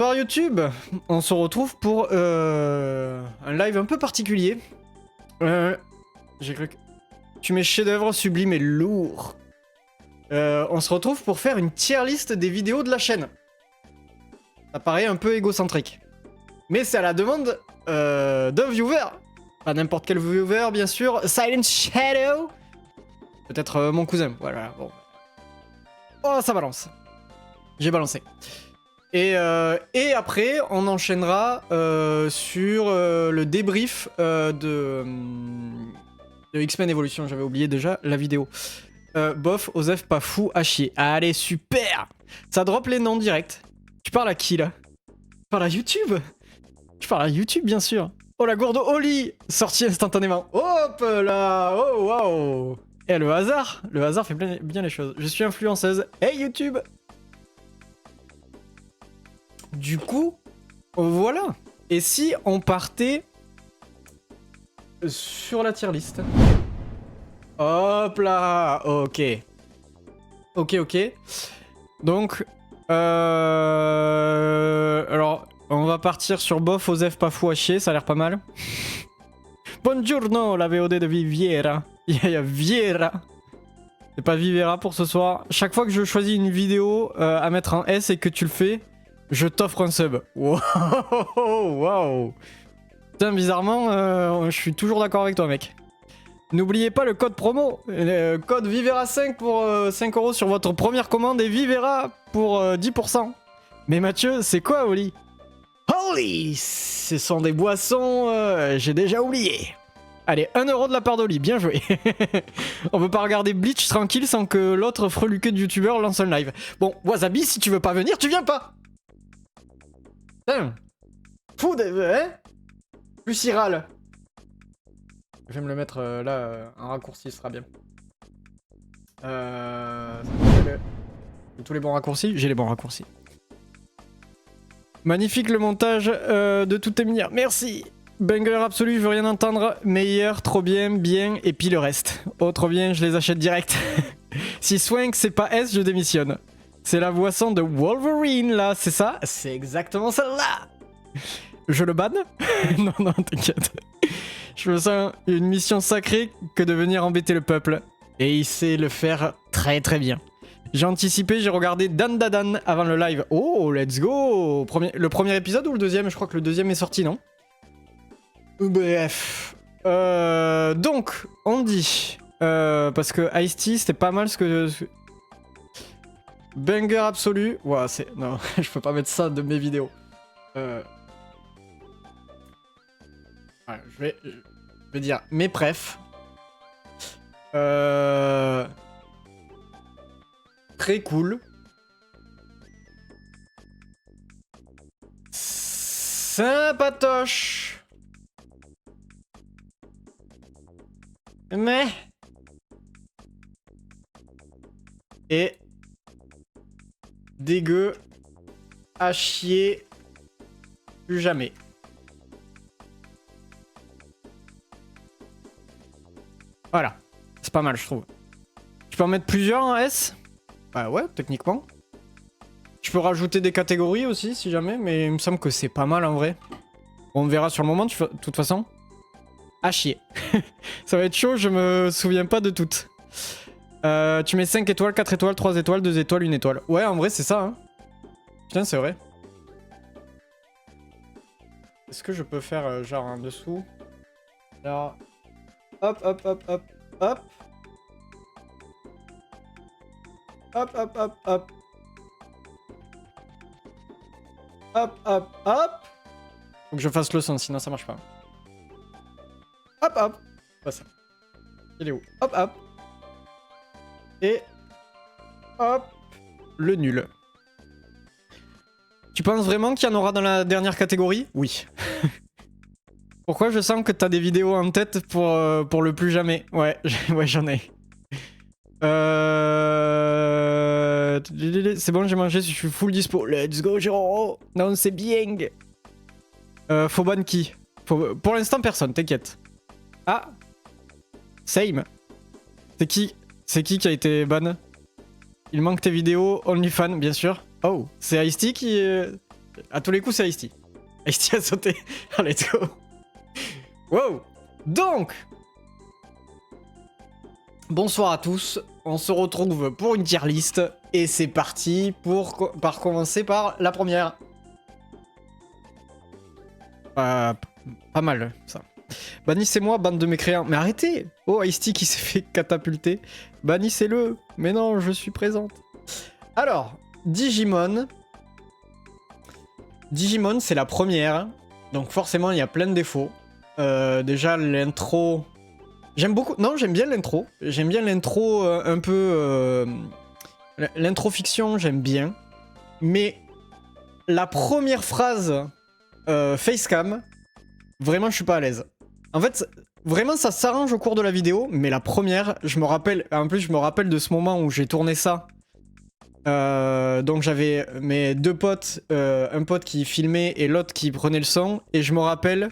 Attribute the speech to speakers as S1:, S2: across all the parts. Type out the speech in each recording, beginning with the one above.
S1: Bonsoir YouTube, on se retrouve pour un live un peu particulier. J'ai cru que... Tu mets chef-d'œuvre sublime et lourd. On se retrouve pour faire une tier list des vidéos de la chaîne. Ça paraît un peu égocentrique. Mais c'est à la demande d'un viewer. Pas n'importe quel viewer, bien sûr. Silent Shadow. Peut-être mon cousin, voilà, bon. Oh, ça balance. J'ai balancé. Et après, on enchaînera sur le débrief de X-Men Evolution. J'avais oublié déjà la vidéo. Bof, Osef, pas fou, à chier. Allez, super. Ça drop les noms direct. Tu parles à qui, là? Tu parles à YouTube? Tu parles à YouTube, bien sûr. Oh, la gourde Oli, sortie instantanément. Hop là. Oh, waouh. Et le hasard fait bien les choses. Je suis influenceuse. Hey, YouTube. Du coup, voilà. Et si on partait sur la tier list? Hop là. Ok. Ok. Donc, alors, on va partir sur bof, Osef, pas fou à chier, ça a l'air pas mal. Buongiorno, la VOD de Viviera. Il y a Viera. C'est pas Vivera pour ce soir. Chaque fois que je choisis une vidéo à mettre en S et que tu le fais, je t'offre un sub. Wow. Putain, bizarrement, je suis toujours d'accord avec toi, mec. N'oubliez pas le code promo. Code Vivera5 pour 5 € sur votre première commande et Vivera pour 10%. Mais Mathieu, c'est quoi, Oli? Holy, ce sont des boissons, j'ai déjà oublié. Allez, 1 € de la part d'Oli, bien joué. On peut pas regarder Bleach tranquille sans que l'autre freluqué de youtubeur lance un live. Bon, Wasabi, si tu veux pas venir, tu viens pas. Putain. Fou de... Hein? Plus il râle. Je vais me le mettre là, en raccourci, ce sera bien. Tous les bons raccourcis? J'ai les bons raccourcis. Magnifique le montage de toutes tes minières. Merci. Banger absolu, je veux rien entendre. Meilleur, trop bien, et puis le reste. Oh, trop bien, je les achète direct. Si Swank c'est pas S, je démissionne. C'est la boisson de Wolverine, là, c'est ça? C'est exactement celle-là. Je le banne? Non, t'inquiète. Je me sens une mission sacrée que de venir embêter le peuple. Et il sait le faire très bien. J'ai anticipé, j'ai regardé Dan Dadan avant le live. Oh, let's go! Le premier épisode ou le deuxième? Je crois que le deuxième est sorti, non? Bref. Donc, on dit... parce que Ice-T, c'était pas mal ce que... Banger absolu. Ouah, c'est... Non, je peux pas mettre ça de mes vidéos. Ouais, je vais dire mes prefs. Très cool. Sympatoche. Mais... Et... Dégueu. À chier. Plus jamais. Voilà. C'est pas mal, je trouve. Tu peux en mettre plusieurs en S? Bah ouais, techniquement. Je peux rajouter des catégories aussi, si jamais, mais il me semble que c'est pas mal en vrai. On verra sur le moment, de toute façon. À chier. Ça va être chaud, je me souviens pas de toutes. Tu mets 5 étoiles, 4 étoiles, 3 étoiles, 2 étoiles, 1 étoile. Ouais, en vrai, c'est ça, hein. Putain, c'est vrai. Est-ce que je peux faire genre en dessous? Là. Hop. Hop. Faut que je fasse le son, sinon ça marche pas. Hop. Pas ça. Il est où? Hop. Et... Hop. Le nul. Tu penses vraiment qu'il y en aura dans la dernière catégorie? Oui. Pourquoi je sens que t'as des vidéos en tête pour le plus jamais? Ouais, j'en ai. C'est bon, j'ai mangé, je suis full dispo. Let's go, Giro. Non, c'est bien. Faut ban qui? Pour l'instant, personne, t'inquiète. Ah. Same. C'est qui a été ban? Il manque tes vidéos OnlyFans, bien sûr. Oh, c'est Ice-T qui... À tous les coups, c'est Ice-T. Ice-T a sauté. Ah, let's go. Wow. Donc, bonsoir à tous. On se retrouve pour une tier list. Et c'est parti par commencer par la première. Pas mal, ça. Bannissez-moi, bande de mécréants. Mais arrêtez! Oh, Ice-T qui s'est fait catapulter. Bannissez-le. Mais non, je suis présente. Alors, Digimon. Digimon, c'est la première. Donc forcément, il y a plein de défauts. Déjà, l'intro... J'aime beaucoup... Non, j'aime bien l'intro. J'aime bien l'intro un peu... L'intro fiction, j'aime bien. Mais la première phrase facecam, vraiment, je suis pas à l'aise. En fait, vraiment, ça s'arrange au cours de la vidéo. Mais la première, je me rappelle... En plus, je me rappelle de ce moment où j'ai tourné ça. Donc j'avais mes deux potes, un pote qui filmait et l'autre qui prenait le son, et je me rappelle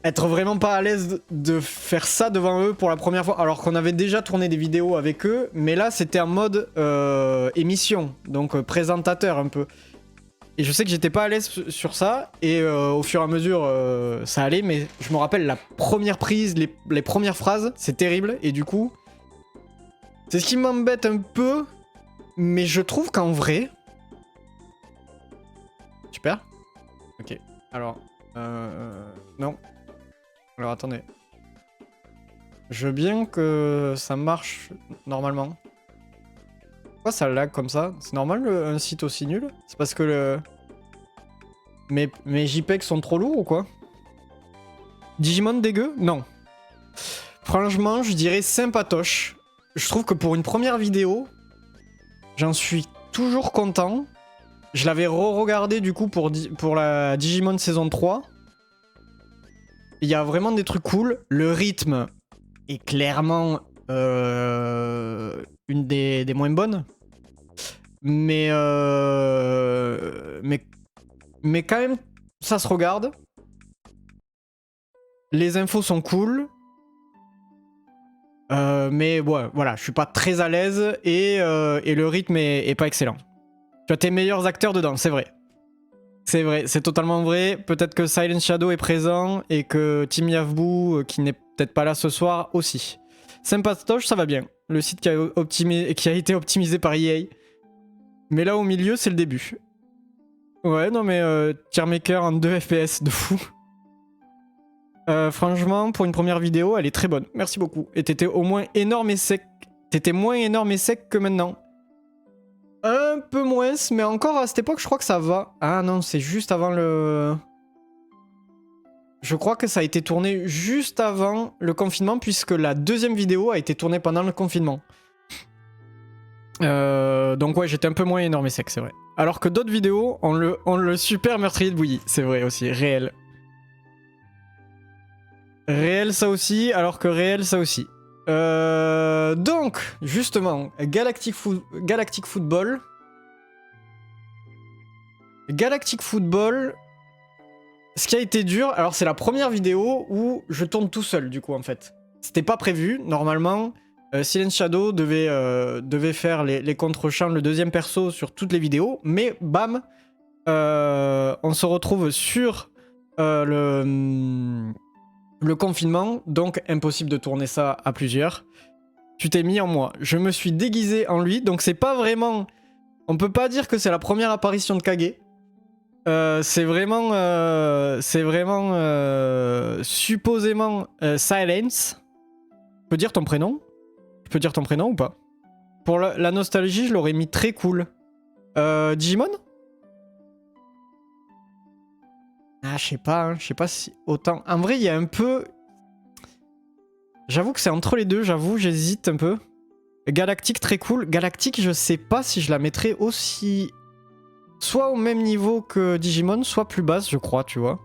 S1: être vraiment pas à l'aise de faire ça devant eux pour la première fois, alors qu'on avait déjà tourné des vidéos avec eux, mais là c'était en mode émission, donc présentateur un peu. Et je sais que j'étais pas à l'aise sur ça, et au fur et à mesure ça allait, mais je me rappelle la première prise, les premières phrases, c'est terrible, et du coup, c'est ce qui m'embête un peu. Mais je trouve qu'en vrai... Super. Ok. Alors... Non. Alors attendez. Je veux bien que ça marche normalement. Pourquoi ça lag comme ça? C'est normal un site aussi nul? C'est parce que le... Mes JPEG sont trop lourds ou quoi? Digimon dégueu? Non. Franchement, je dirais sympatoche. Je trouve que pour une première vidéo... J'en suis toujours content. Je l'avais re-regardé du coup pour la Digimon saison 3. Il y a vraiment des trucs cool. Le rythme est clairement une des moins bonnes. Mais quand même, ça se regarde. Les infos sont cool. Mais ouais, voilà, je suis pas très à l'aise et le rythme est pas excellent. Tu as tes meilleurs acteurs dedans, c'est vrai. C'est vrai, c'est totalement vrai. Peut-être que Silent Shadow est présent et que Team Yavbu, qui n'est peut-être pas là ce soir, aussi. Sympatoche, ça va bien. Le site qui a été optimisé par EA. Mais là au milieu, c'est le début. Ouais, non mais tier maker en 2 FPS, de fou. Franchement, pour une première vidéo, elle est très bonne. Merci beaucoup. Et t'étais au moins énorme et sec. T'étais moins énorme et sec que maintenant. Un peu moins, mais encore à cette époque, je crois que ça va. Ah non, c'est juste avant le... Je crois que ça a été tourné juste avant le confinement, puisque la deuxième vidéo a été tournée pendant le confinement. Donc ouais, j'étais un peu moins énorme et sec, c'est vrai. Alors que d'autres vidéos ont le super meurtrier de bouillie. C'est vrai aussi, réel. Réel ça aussi, alors que réel ça aussi. Donc, justement, Galactic Football. Galactic Football, ce qui a été dur, alors c'est la première vidéo où je tourne tout seul, du coup, en fait. C'était pas prévu, normalement. Silent Shadow devait faire les contre-champs, le deuxième perso sur toutes les vidéos, mais bam, on se retrouve sur le confinement, donc impossible de tourner ça à plusieurs. Tu t'es mis en moi. Je me suis déguisé en lui, donc c'est pas vraiment... On peut pas dire que c'est la première apparition de Kage. C'est vraiment supposément Silence. Tu peux dire ton prénom? Je peux dire ton prénom ou pas? Pour la nostalgie, je l'aurais mis très cool. Digimon? Ah, je sais pas, hein. Je sais pas si autant... En vrai, il y a un peu... J'avoue que c'est entre les deux, j'avoue, j'hésite un peu. Galactic, très cool. Galactic, je sais pas si je la mettrais aussi... Soit au même niveau que Digimon, soit plus basse, je crois, tu vois.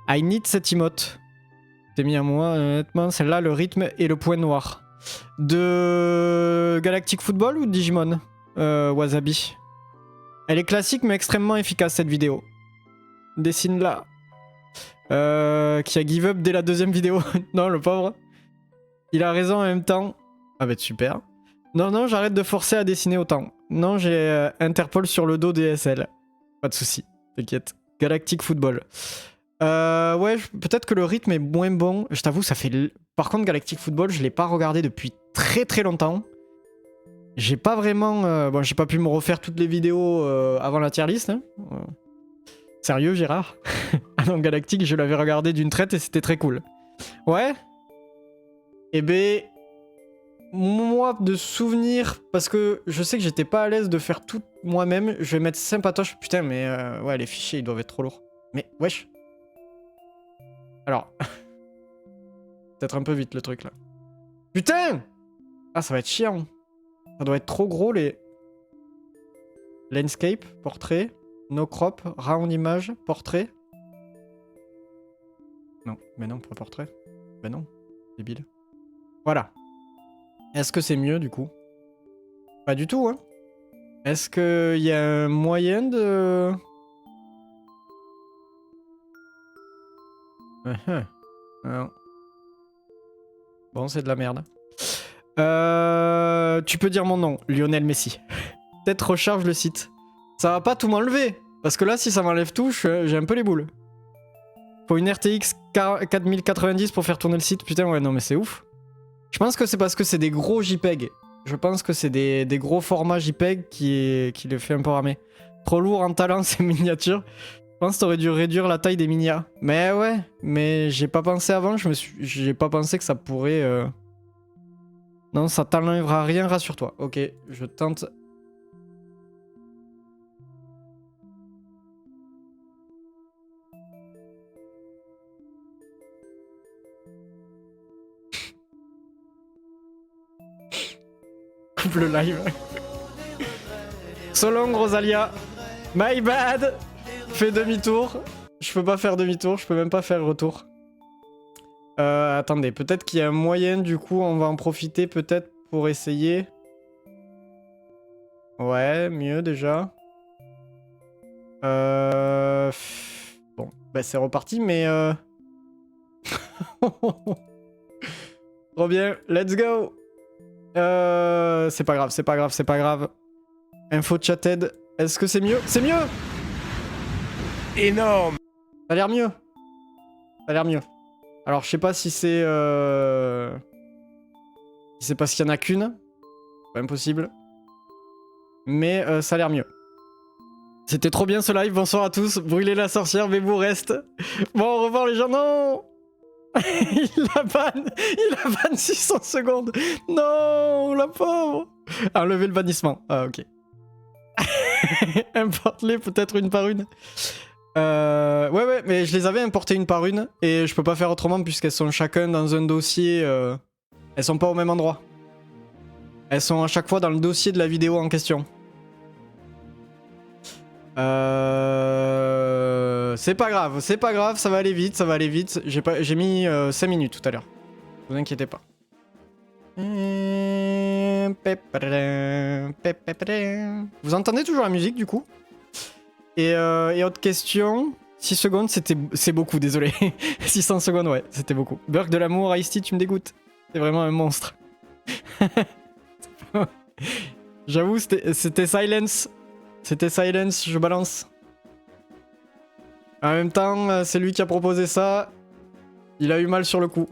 S1: I need cette emote. T'es mis à moi, honnêtement, celle-là, le rythme et le point noir. De Galactic Football ou Digimon Wasabi. Elle est classique, mais extrêmement efficace, cette vidéo. Dessine-la. Qui a give up dès la deuxième vidéo. Non, le pauvre. Il a raison en même temps. Ah bah super. Non, j'arrête de forcer à dessiner autant. Non, j'ai Interpol sur le dos DSL. Pas de souci. T'inquiète. Galactic Football. Ouais, peut-être que le rythme est moins bon. Je t'avoue, ça fait... Par contre, Galactic Football, je l'ai pas regardé depuis très très longtemps. J'ai pas vraiment... Bon, j'ai pas pu me refaire toutes les vidéos avant la tier list. Hein. Sérieux, Gérard? Ah non, Galactic, je l'avais regardé d'une traite et c'était très cool. Ouais. Eh ben... Moi, de souvenir, parce que je sais que j'étais pas à l'aise de faire tout moi-même, je vais mettre sympatoche. Putain, mais ouais, les fichiers, ils doivent être trop lourds. Mais, wesh. Alors. Peut-être un peu vite, le truc, là. Putain! Ah, ça va être chiant. Ça doit être trop gros, les... Landscape, portrait, no crop, round image, portrait. Non, mais non, pas portrait. Ben non, débile. Voilà. Est-ce que c'est mieux, du coup? Pas du tout, hein. Est-ce qu'il y a un moyen de... Non. Bon, c'est de la merde. Tu peux dire mon nom, Lionel Messi. Peut-être recharge le site. Ça va pas tout m'enlever. Parce que là, si ça m'enlève tout, j'ai un peu les boules. Faut une RTX 4090 pour faire tourner le site. Putain, ouais, non, mais c'est ouf. Je pense que c'est parce que c'est des gros JPEG. Je pense que c'est des gros formats JPEG qui le fait un peu ramer. Trop lourd en talent, ces miniatures. Je pense que t'aurais dû réduire la taille des minia. Mais ouais, mais j'ai pas pensé avant. J'ai pas pensé que ça pourrait... Non, ça t'enlèvera rien, rassure-toi. Ok, je tente... Coupe le live. So long, Rosalia. My bad. Fais demi-tour. Je peux pas faire demi-tour, je peux même pas faire retour. Attendez, peut-être qu'il y a un moyen, du coup, on va en profiter peut-être pour essayer. Ouais, mieux déjà. Bon, bah c'est reparti, mais... Trop bien, let's go. C'est pas grave, c'est pas grave, c'est pas grave. Info chatted, est-ce que c'est mieux? C'est mieux!
S2: Énorme!
S1: Ça a l'air mieux. Ça a l'air mieux. Alors, je sais pas si c'est... Si c'est parce qu'il y en a qu'une. Pas impossible. Mais ça a l'air mieux. C'était trop bien ce live, bonsoir à tous. Brûlez la sorcière, mais vous reste. Bon, au revoir les gens, non! Il a ban 600 secondes. Non, la pauvre. Enlevez le bannissement. Ah, ok. Importe-les peut-être une par une. Ouais, mais je les avais importées une par une. Et je peux pas faire autrement puisqu'elles sont chacun dans un dossier. Elles sont pas au même endroit. Elles sont à chaque fois dans le dossier de la vidéo en question. C'est pas grave, ça va aller vite, J'ai mis 5 minutes tout à l'heure. Ne vous inquiétez pas. Vous entendez toujours la musique du coup? Et autre question. 6 secondes, c'est beaucoup, désolé. 600 secondes, ouais, c'était beaucoup. Burk de l'amour, Ice-T, tu me dégoûtes. C'est vraiment un monstre. J'avoue, c'était Silence. C'était Silence, je balance. En même temps, c'est lui qui a proposé ça. Il a eu mal sur le coup.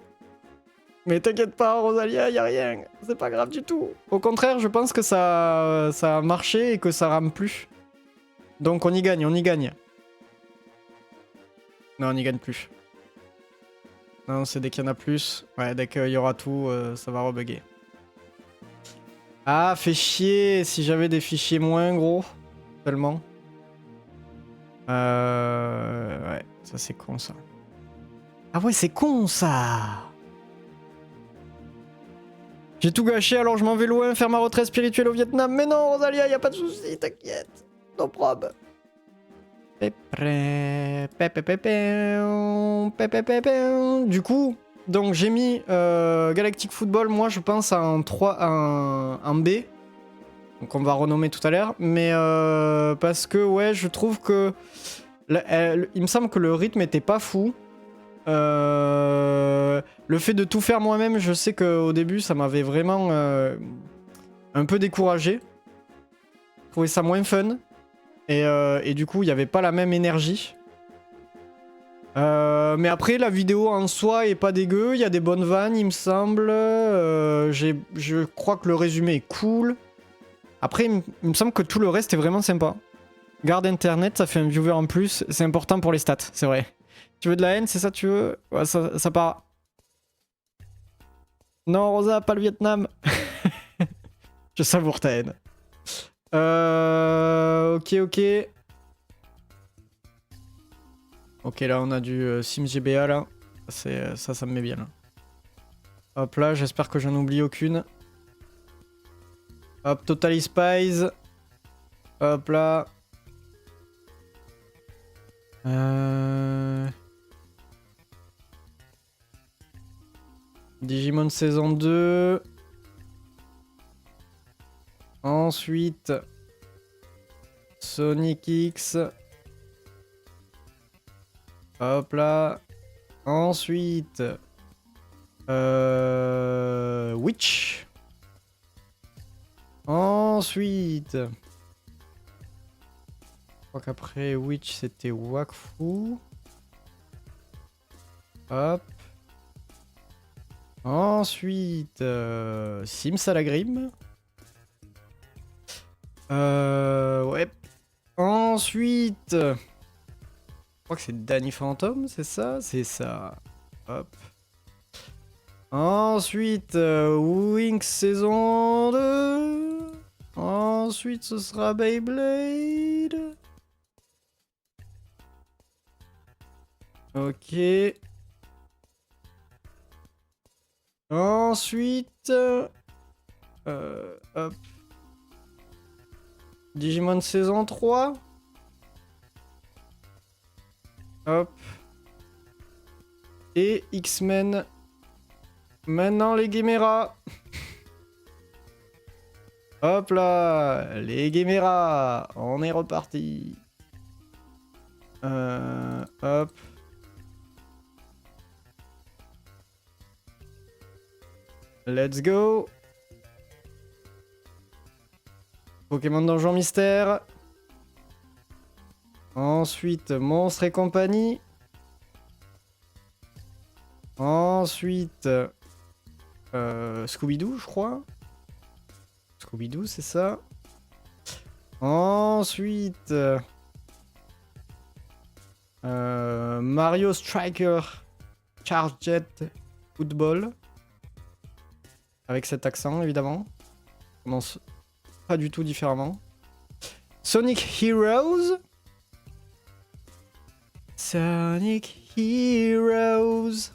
S1: Mais t'inquiète pas, Rosalia, y a rien. C'est pas grave du tout. Au contraire, je pense que ça a marché et que ça rame plus. Donc on y gagne, on y gagne. Non, on n'y gagne plus. Non, c'est dès qu'il y en a plus. Ouais, dès qu'il y aura tout, ça va rebugger. Ah, fait chier si j'avais des fichiers moins gros. Seulement. Ouais, ça c'est con ça. Ah ouais, c'est con ça. J'ai tout gâché alors je m'en vais loin faire ma retraite spirituelle au Vietnam. Mais non, Rosalia, y a pas de soucis, t'inquiète. No prob. Du coup, donc j'ai mis Galactic Football, moi je pense en B. Donc on va renommer tout à l'heure. Mais parce que ouais, je trouve que... il me semble que le rythme était pas fou. Le fait de tout faire moi-même, je sais qu'au début ça m'avait vraiment un peu découragé. Je trouvais ça moins fun. Et du coup, il n'y avait pas la même énergie. Mais après, la vidéo en soi est pas dégueu. Il y a des bonnes vannes, il me semble. Je crois que le résumé est cool. Après, il me semble que tout le reste est vraiment sympa. Garde internet, ça fait un viewer en plus. C'est important pour les stats, c'est vrai. Tu veux de la haine, c'est ça tu veux? Ouais, ça part. Non, Rosa, pas le Vietnam. Je savoure ta haine. Ok, ok. Ok, là, on a du Sims GBA, là. Ça me met bien, là. Hop là, j'espère que j'en oublie aucune. Hop, Totally Spies. Hop là. Digimon saison 2. Ensuite, Sonic X. Hop là. Ensuite, Witch. Ensuite, je crois qu'après Witch c'était Wakfu. Hop. Ensuite, Sims à la Grim. Ouais. Ensuite, je crois que c'est Danny Phantom, c'est ça? C'est ça. Hop. Ensuite, Wings saison 2. Ensuite, ce sera Beyblade. Ok. Ensuite, hop. Digimon saison 3. Hop. Et X-Men. Maintenant les Guéméras. Hop là, les Guéméras. On est reparti. Hop. Let's go. Pokémon Donjon Mystère. Ensuite, Monstres et compagnie. Ensuite, Scooby-Doo, je crois. Scooby-Doo, c'est ça. Ensuite, Mario Striker Charged Football. Avec cet accent, évidemment. On commence pas du tout différemment. Sonic Heroes. Sonic Heroes.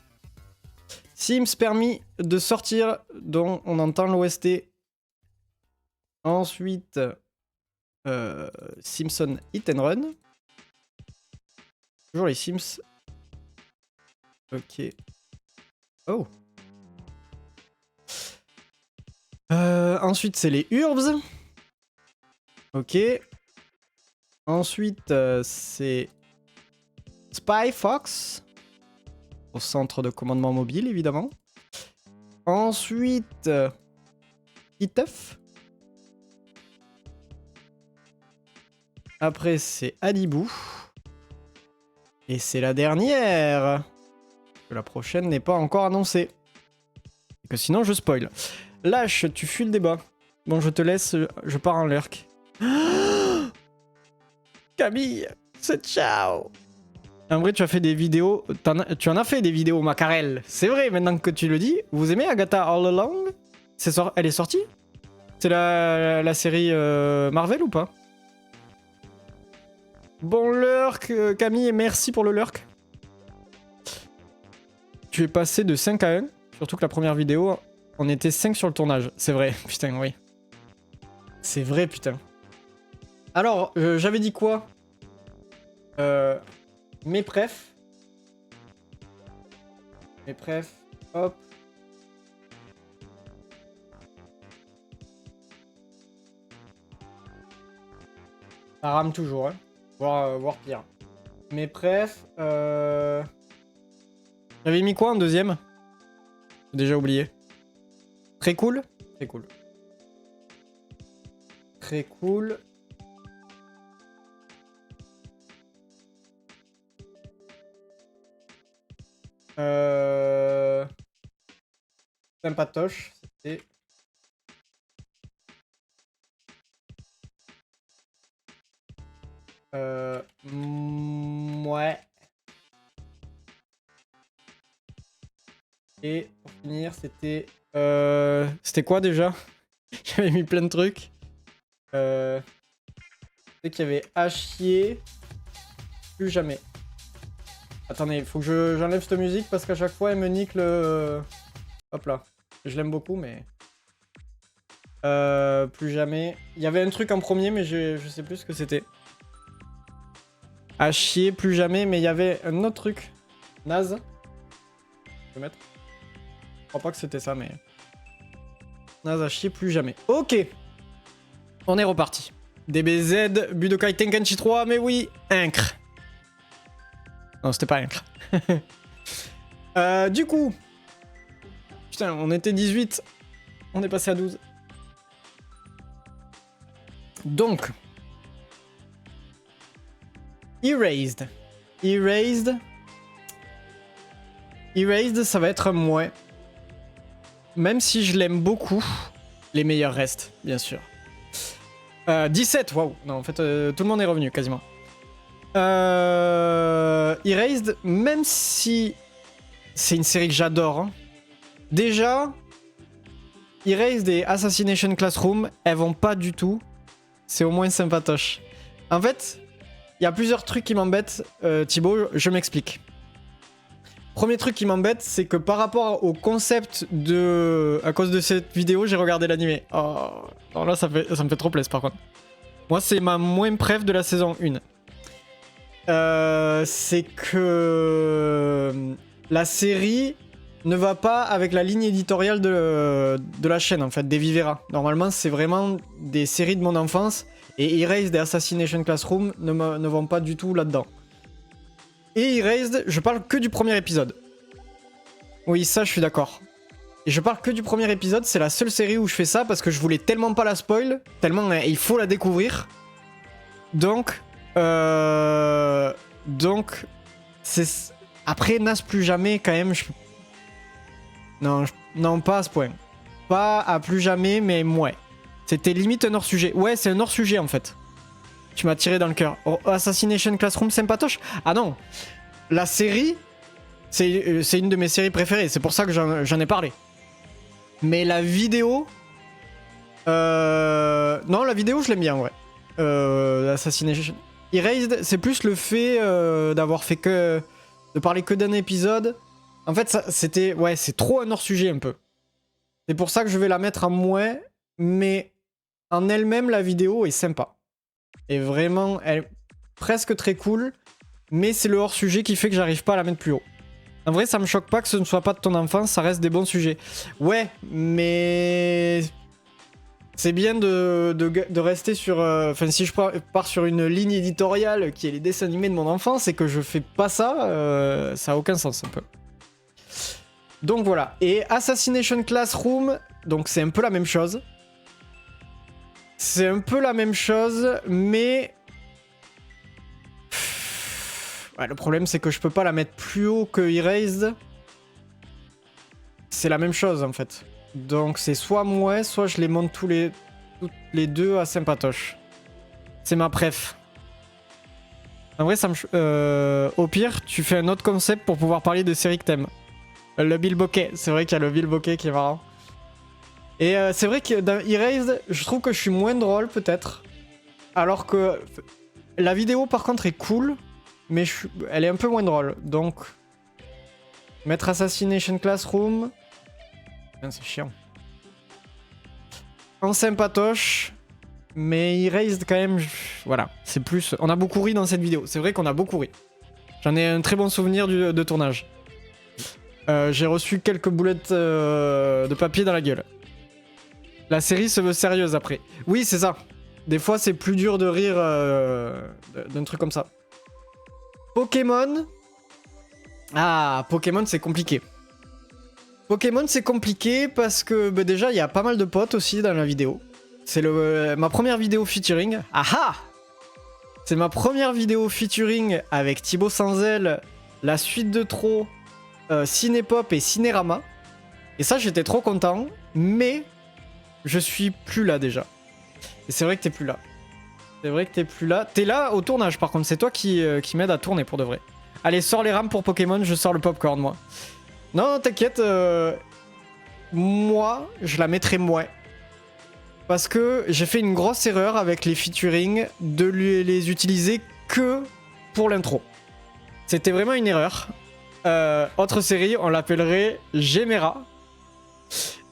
S1: Sims permis de sortir, dont on entend l'OST. Ensuite, Simpson Hit and Run. Toujours les Sims. Ok. Oh. Ensuite, c'est les Urbs. Ok. Ensuite, c'est Spy Fox. Au centre de commandement mobile, évidemment. Ensuite, Iteuf. Après, c'est Adibou. Et c'est la dernière. Que la prochaine n'est pas encore annoncée. Et que sinon, je spoil. Lâche, tu fuis le débat. Bon, je te laisse, je pars en lurk. Camille, c'est ciao. En vrai, tu as fait des vidéos. Tu en as fait des vidéos, Macarel. C'est vrai, maintenant que tu le dis. Vous aimez Agatha All Along? Elle est sortie? C'est la série Marvel ou pas? Bon lurk, Camille, et merci pour le lurk. Tu es passé de 5 à 1. Surtout que la première vidéo, on était 5 sur le tournage. C'est vrai, putain, oui. C'est vrai, putain. Alors, j'avais dit quoi? Mes prefs. Mes prefs. Hop. Ça rame toujours, hein. Voire pire. Mes prefs. J'avais mis quoi en deuxième? J'ai déjà oublié. Très cool. Très cool. Très cool. Sympatoche, c'était... Ouais. Et pour finir, c'était... C'était quoi déjà? J'avais mis plein de trucs. C'est qu'il y avait à chier. Plus jamais. Attendez, il faut que j'enlève cette musique parce qu'à chaque fois elle me nique le... Hop là. Je l'aime beaucoup mais... plus jamais. Il y avait un truc en premier mais je sais plus ce que c'était. À chier, plus jamais, mais il y avait un autre truc. Naze. Je vais mettre. Je crois pas que c'était ça mais... Naze à chier, plus jamais. Ok. On est reparti. DBZ, Budokai Tenkaichi 3, mais oui, incre. Non, c'était pas incre. Du coup... Putain, on était 18. On est passé à 12. Donc... Erased. Erased, ça va être un mouais. Même si je l'aime beaucoup, les meilleurs restent, bien sûr. 17, waouh. Non, en fait, tout le monde est revenu, quasiment. Erased, même si c'est une série que j'adore. Hein. Déjà, Erased et Assassination Classroom, elles vont pas du tout. C'est au moins sympatoche. En fait, il y a plusieurs trucs qui m'embêtent, Thibaut, je m'explique. Premier truc qui m'embête, c'est que par rapport au concept de... À cause de cette vidéo, j'ai regardé l'animé. Oh, non, là, ça me fait trop plaisir par contre. Moi, c'est ma moins préf de la saison 1. C'est que... La série ne va pas avec la ligne éditoriale de la chaîne, en fait, des Vivera. Normalement, c'est vraiment des séries de mon enfance. Et Erased et Assassination Classroom ne vont pas du tout là-dedans. Et Erased, je parle que du premier épisode. Oui, ça, je suis d'accord. Et je parle que du premier épisode, c'est la seule série où je fais ça parce que je voulais tellement pas la spoil, tellement il faut la découvrir. Donc, c'est... Après, Nas plus jamais, quand même, non, pas à ce point. Pas à plus jamais, mais ouais. C'était limite un hors-sujet. Ouais, c'est un hors-sujet, en fait. Tu m'as tiré dans le cœur. Oh, Assassination Classroom, sympatoche. Ah non. La série, c'est une de mes séries préférées. C'est pour ça que j'en ai parlé. Mais la vidéo... Non, la vidéo, je l'aime bien, ouais. Assassination... Erased, c'est plus le fait d'avoir fait que... De parler que d'un épisode. En fait, c'était... Ouais, c'est trop un hors-sujet, un peu. C'est pour ça que je vais la mettre en moins. Mais en elle-même, la vidéo est sympa. Et vraiment, elle est presque très cool. Mais c'est le hors-sujet qui fait que j'arrive pas à la mettre plus haut. En vrai, ça me choque pas que ce ne soit pas de ton enfance, ça reste des bons sujets. Ouais, mais... C'est bien de rester sur... Enfin, si je pars sur une ligne éditoriale qui est les dessins animés de mon enfance et que je fais pas ça, ça a aucun sens un peu. Donc voilà. Et Assassination Classroom, donc c'est un peu la même chose. C'est un peu la même chose, mais... Ouais, le problème, c'est que je peux pas la mettre plus haut que Erased. C'est la même chose, en fait. Donc c'est soit moi, soit je les monte toutes les deux à sympatoche. C'est ma préf. En vrai, ça me... au pire, tu fais un autre concept pour pouvoir parler de séries que t'aimes. Le bilboquet. C'est vrai qu'il y a le bilboquet qui est marrant. Et c'est vrai que dans Erased, je trouve que je suis moins drôle, peut-être. Alors que la vidéo, par contre, est cool. Mais elle est un peu moins drôle. Donc, mettre Assassination Classroom... C'est chiant. En sympatoche, mais Erased quand même, voilà, c'est plus... On a beaucoup ri dans cette vidéo, c'est vrai qu'on a beaucoup ri. J'en ai un très bon souvenir de tournage. J'ai reçu quelques boulettes de papier dans la gueule. La série se veut sérieuse après. Oui, c'est ça. Des fois, c'est plus dur de rire d'un truc comme ça. Pokémon. Ah, Pokémon, c'est compliqué. Pokémon, c'est compliqué parce que bah, déjà, il y a pas mal de potes aussi dans la vidéo. C'est ma première vidéo featuring. Ah! C'est ma première vidéo featuring avec Thibaut Sanzel, la suite de trop Cinépop et Cinérama. Et ça, j'étais trop content. Mais je suis plus là déjà. Et c'est vrai que t'es plus là. C'est vrai que t'es plus là. T'es là au tournage par contre. C'est toi qui m'aide à tourner pour de vrai. Allez, sors les rames pour Pokémon. Je sors le popcorn moi. Non, t'inquiète. Moi, je la mettrai moins. Parce que j'ai fait une grosse erreur avec les featuring de les utiliser que pour l'intro. C'était vraiment une erreur. Autre série, on l'appellerait Gemera.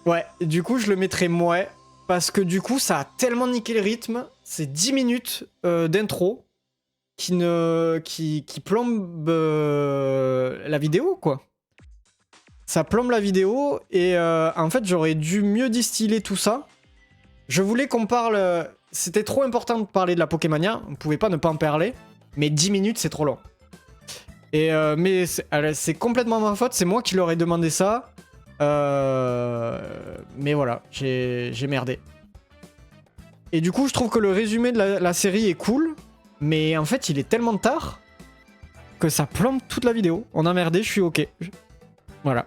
S1: Ouais, du coup, je le mettrais moins. Parce que du coup, ça a tellement niqué le rythme. C'est 10 minutes d'intro qui plombe la vidéo, quoi. Ça plombe la vidéo. Et en fait, j'aurais dû mieux distiller tout ça. Je voulais qu'on parle... C'était trop important de parler de la Pokémania. On pouvait pas ne pas en parler. Mais 10 minutes, c'est trop long. Et mais c'est complètement ma faute. C'est moi qui leur ai demandé ça. Mais voilà, j'ai merdé. Et du coup, je trouve que le résumé de la série est cool. Mais en fait, il est tellement tard que ça plombe toute la vidéo. On a merdé, je suis ok. Voilà.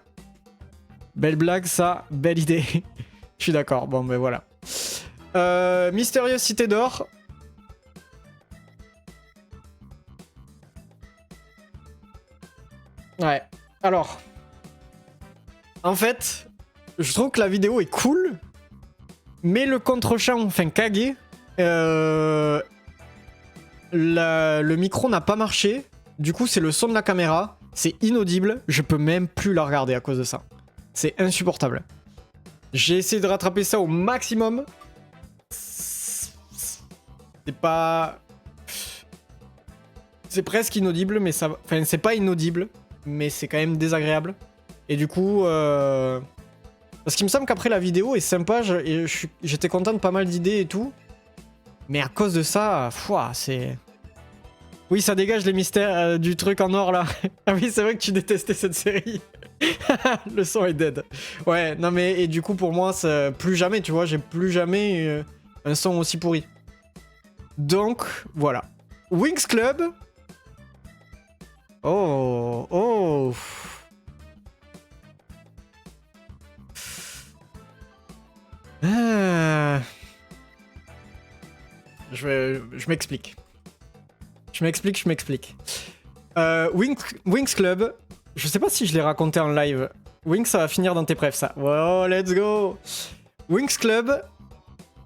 S1: Belle blague, ça. Belle idée. Je suis d'accord. Bon, ben voilà. Mystérieuse Cité d'Or. Ouais. Alors. En fait, je trouve que la vidéo est cool. Mais le contre-champ, enfin Kage, le micro n'a pas marché. Du coup, c'est le son de la caméra. C'est inaudible. Je peux même plus la regarder à cause de ça. C'est insupportable. J'ai essayé de rattraper ça au maximum. C'est pas... C'est presque inaudible, mais ça... Enfin, c'est pas inaudible, mais c'est quand même désagréable. Et du coup... Parce qu'il me semble qu'après la vidéo est sympa, j'étais content de pas mal d'idées et tout. Mais à cause de ça, c'est... Oui, ça dégage les mystères du truc en or, là. Ah oui, c'est vrai que tu détestais cette série. Le son est dead. Ouais, non mais... Et du coup, pour moi, plus jamais, tu vois, j'ai plus jamais un son aussi pourri. Donc, voilà. Winx Club. Oh, oh. Je m'explique. Je m'explique. Winx Club, je sais pas si je l'ai raconté en live. Winx, ça va finir dans tes prefs, ça. Oh, let's go. Winx Club,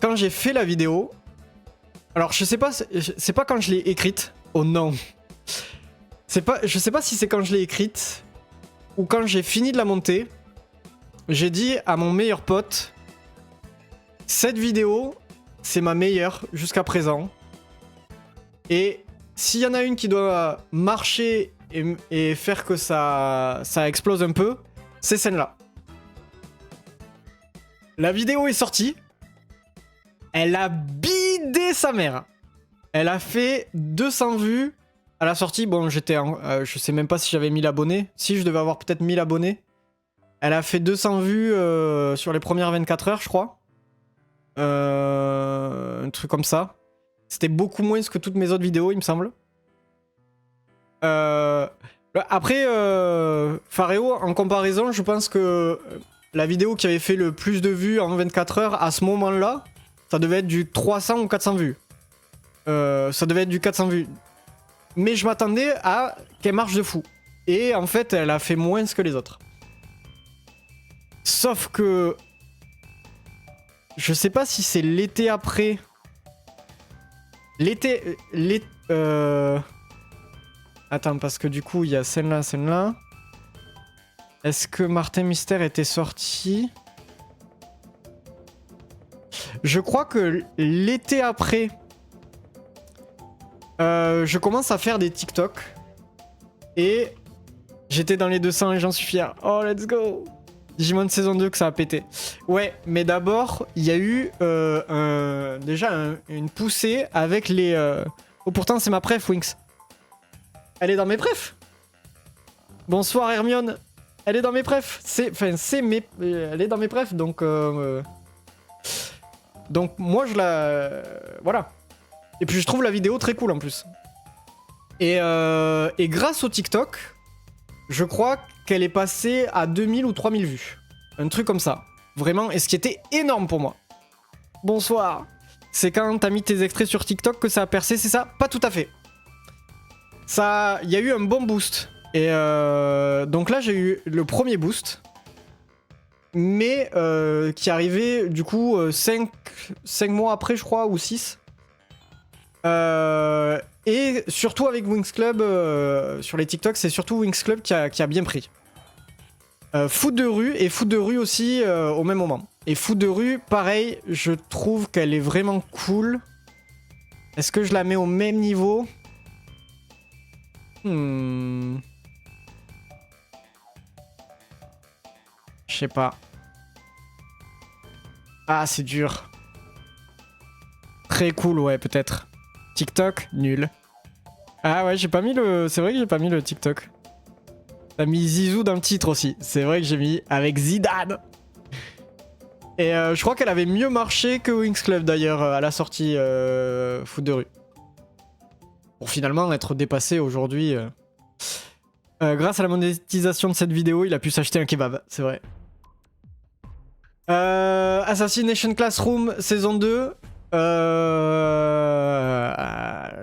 S1: quand j'ai fait la vidéo... Alors, je sais pas, c'est pas quand je l'ai écrite. Oh non. Je sais pas si c'est quand je l'ai écrite ou quand j'ai fini de la monter. J'ai dit à mon meilleur pote... Cette vidéo, c'est ma meilleure jusqu'à présent. Et s'il y en a une qui doit marcher et faire que ça explose un peu, c'est celle-là. La vidéo est sortie. Elle a bidé sa mère. Elle a fait 200 vues à la sortie. Bon, je sais même pas si j'avais 1000 abonnés. Si, je devais avoir peut-être 1000 abonnés. Elle a fait 200 vues sur les premières 24 heures, je crois. Un truc comme ça. C'était beaucoup moins que toutes mes autres vidéos, il me semble. Après, Phareo, en comparaison, je pense que la vidéo qui avait fait le plus de vues en 24 heures, à ce moment-là, ça devait être du 300 ou 400 vues. Ça devait être du 400 vues. Mais je m'attendais à qu'elle marche de fou. Et en fait, elle a fait moins que les autres. Sauf que... Je sais pas si c'est l'été après. Attends, parce que du coup, il y a celle-là, celle-là. Est-ce que Martin Mystère était sorti? Je crois que l'été après, je commence à faire des TikTok. Et j'étais dans les 200 et j'en suis fier. Oh, let's go! Digimon saison 2 que ça a pété. Ouais, mais d'abord, il y a eu déjà une poussée avec les... Oh, pourtant, c'est ma préf, Winx. Elle est dans mes préfs. Bonsoir, Hermione. Elle est dans mes préfs. Elle est dans mes préfs, donc... Donc, moi, je la... Voilà. Et puis, je trouve la vidéo très cool, en plus. Et grâce au TikTok... Je crois qu'elle est passée à 2000 ou 3000 vues. Un truc comme ça. Vraiment, et ce qui était énorme pour moi. Bonsoir. C'est quand t'as mis tes extraits sur TikTok que ça a percé, c'est ça? Pas tout à fait. Ça, il y a eu un bon boost. Et donc là, j'ai eu le premier boost. Mais qui arrivait du coup 5 mois après, je crois, ou 6. Et surtout avec Wings Club, sur les TikTok, c'est surtout Wings Club qui a bien pris. Foot de rue et Foot de rue aussi au même moment. Et Foot de rue, pareil, je trouve qu'elle est vraiment cool. Est-ce que je la mets au même niveau? Je sais pas. Ah, c'est dur. Très cool, ouais, peut-être. TikTok, nul. Ah ouais, j'ai pas mis le... C'est vrai que j'ai pas mis le TikTok. T'as mis Zizou dans le titre aussi. C'est vrai que j'ai mis avec Zidane. Et je crois qu'elle avait mieux marché que Wings Club d'ailleurs à la sortie Foot de rue. Pour finalement être dépassé aujourd'hui. Grâce à la monétisation de cette vidéo, il a pu s'acheter un kebab, c'est vrai. Assassination Classroom saison 2.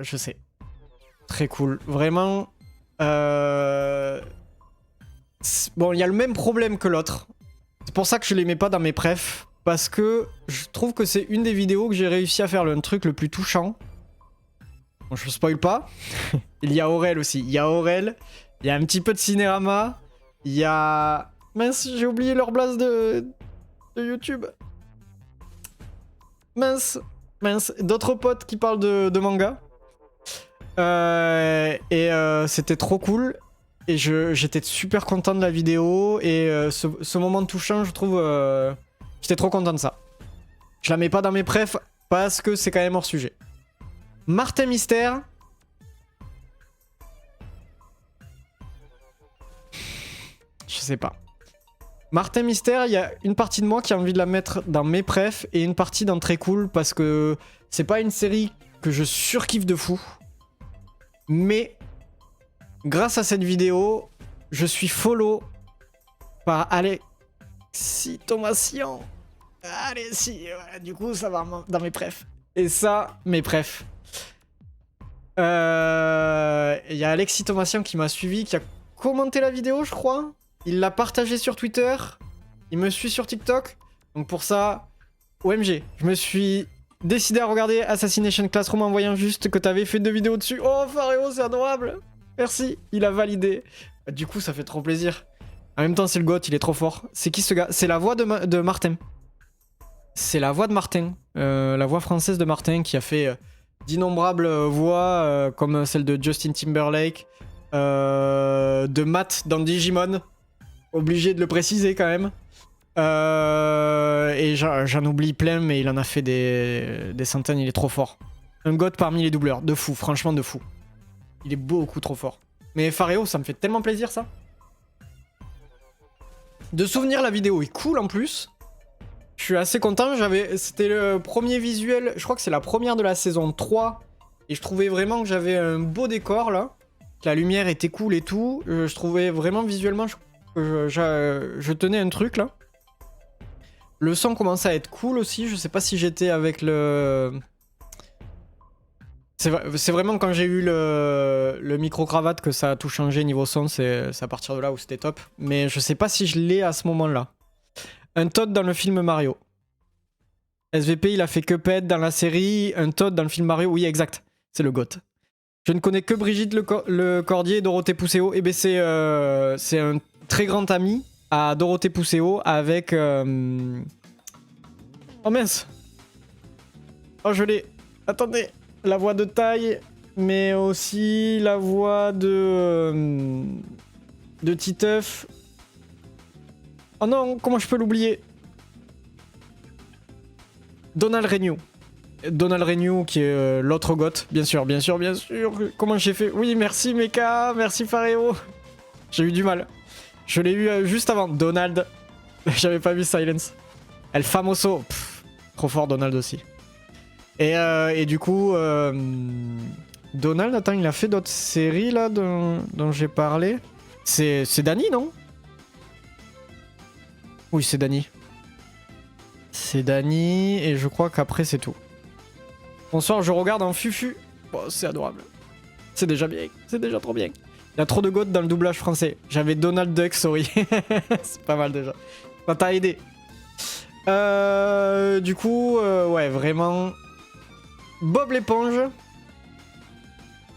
S1: Je sais. Très cool. Vraiment. Bon, il y a le même problème que l'autre. C'est pour ça que je les mets pas dans mes prefs. Parce que je trouve que c'est une des vidéos que j'ai réussi à faire le truc le plus touchant. Bon, je spoil pas. Il y a Aurel aussi. Il y a Aurel. Il y a un petit peu de Cinérama. Il y a... Mince, j'ai oublié leur blase de YouTube. Mince. D'autres potes qui parlent de manga. C'était trop cool. Et j'étais super content de la vidéo. Et ce moment touchant, je trouve... J'étais trop content de ça. Je la mets pas dans mes prefs parce que c'est quand même hors sujet. Martin Mystère. Je sais pas. Martin Mystère, il y a une partie de moi qui a envie de la mettre dans mes prefs et une partie dans Très Cool parce que c'est pas une série que je surkiffe de fou. Mais grâce à cette vidéo, je suis follow par Alexis Thomasian. Allez, si, voilà, du coup, ça va dans mes prefs. Et ça, mes prefs. Il y a Alexis Thomasian qui m'a suivi, qui a commenté la vidéo, je crois. Il l'a partagé sur Twitter. Il me suit sur TikTok. Donc pour ça, OMG. Je me suis décidé à regarder Assassination Classroom en voyant juste que t'avais fait 2 vidéos dessus. Oh, Faréo, c'est adorable. Merci, il a validé. Du coup, ça fait trop plaisir. En même temps, c'est le GOAT, il est trop fort. C'est qui ce gars? C'est la voix de Martin. C'est la voix de Martin. La voix française de Martin qui a fait d'innombrables voix comme celle de Justin Timberlake, de Matt dans Digimon. Obligé de le préciser quand même. Et j'en oublie plein, mais il en a fait des centaines, il est trop fort. Un GOAT parmi les doubleurs, de fou, franchement de fou. Il est beaucoup trop fort. Mais Faréo, ça me fait tellement plaisir ça. De souvenir, la vidéo est cool en plus. Je suis assez content, c'était le premier visuel, je crois que c'est la première de la saison 3. Et je trouvais vraiment que j'avais un beau décor là. Que la lumière était cool et tout. Je trouvais vraiment visuellement que je tenais un truc là. Le son commençait à être cool aussi, je sais pas si j'étais avec le... C'est vraiment quand j'ai eu le micro-cravate que ça a tout changé niveau son, c'est à partir de là où c'était top. Mais je sais pas si je l'ai à ce moment-là. Un Todd dans le film Mario. SVP, il a fait Cuphead dans la série, un Todd dans le film Mario, oui exact, c'est le GOAT. Je ne connais que Brigitte le Cordier et Dorothée Pousseau, et ben c'est un très grand ami à Dorothée Pousseau avec... Oh mince. Oh je l'ai. Attendez. La voix de Taille, mais aussi la voix de Titeuf. Oh non, comment je peux l'oublier? Donald Renew. Donald Renew qui est l'autre goth, bien sûr. Comment j'ai fait? Oui, merci Mecha, merci Faréo. J'ai eu du mal. Je l'ai eu juste avant. Donald. J'avais pas vu Silence. El Famoso. Pff, trop fort Donald aussi. Et du coup, Donald, attends, il a fait d'autres séries là dont j'ai parlé. C'est Dany, non? Oui, c'est Dany. C'est Dany, et je crois qu'après, c'est tout. Bonsoir, je regarde en fufu. Oh, c'est adorable. C'est déjà bien. C'est déjà trop bien. Il y a trop de goth dans le doublage français. J'avais Donald Duck, sorry. C'est pas mal déjà. Ça t'a aidé. Du coup, ouais, vraiment... Bob l'éponge.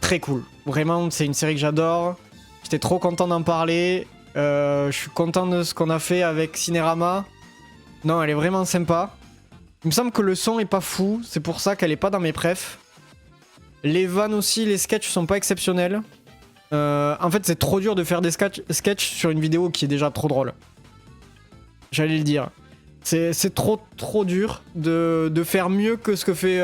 S1: Très cool. Vraiment, c'est une série que j'adore. J'étais trop content d'en parler. Je suis content de ce qu'on a fait avec Cinérama. Non, elle est vraiment sympa. Il me semble que le son est pas fou. C'est pour ça qu'elle est pas dans mes prefs. Les vannes aussi, les sketchs sont pas exceptionnels. En fait, c'est trop dur de faire des sketchs sur une vidéo qui est déjà trop drôle. J'allais le dire. C'est trop dur de faire mieux que ce que fait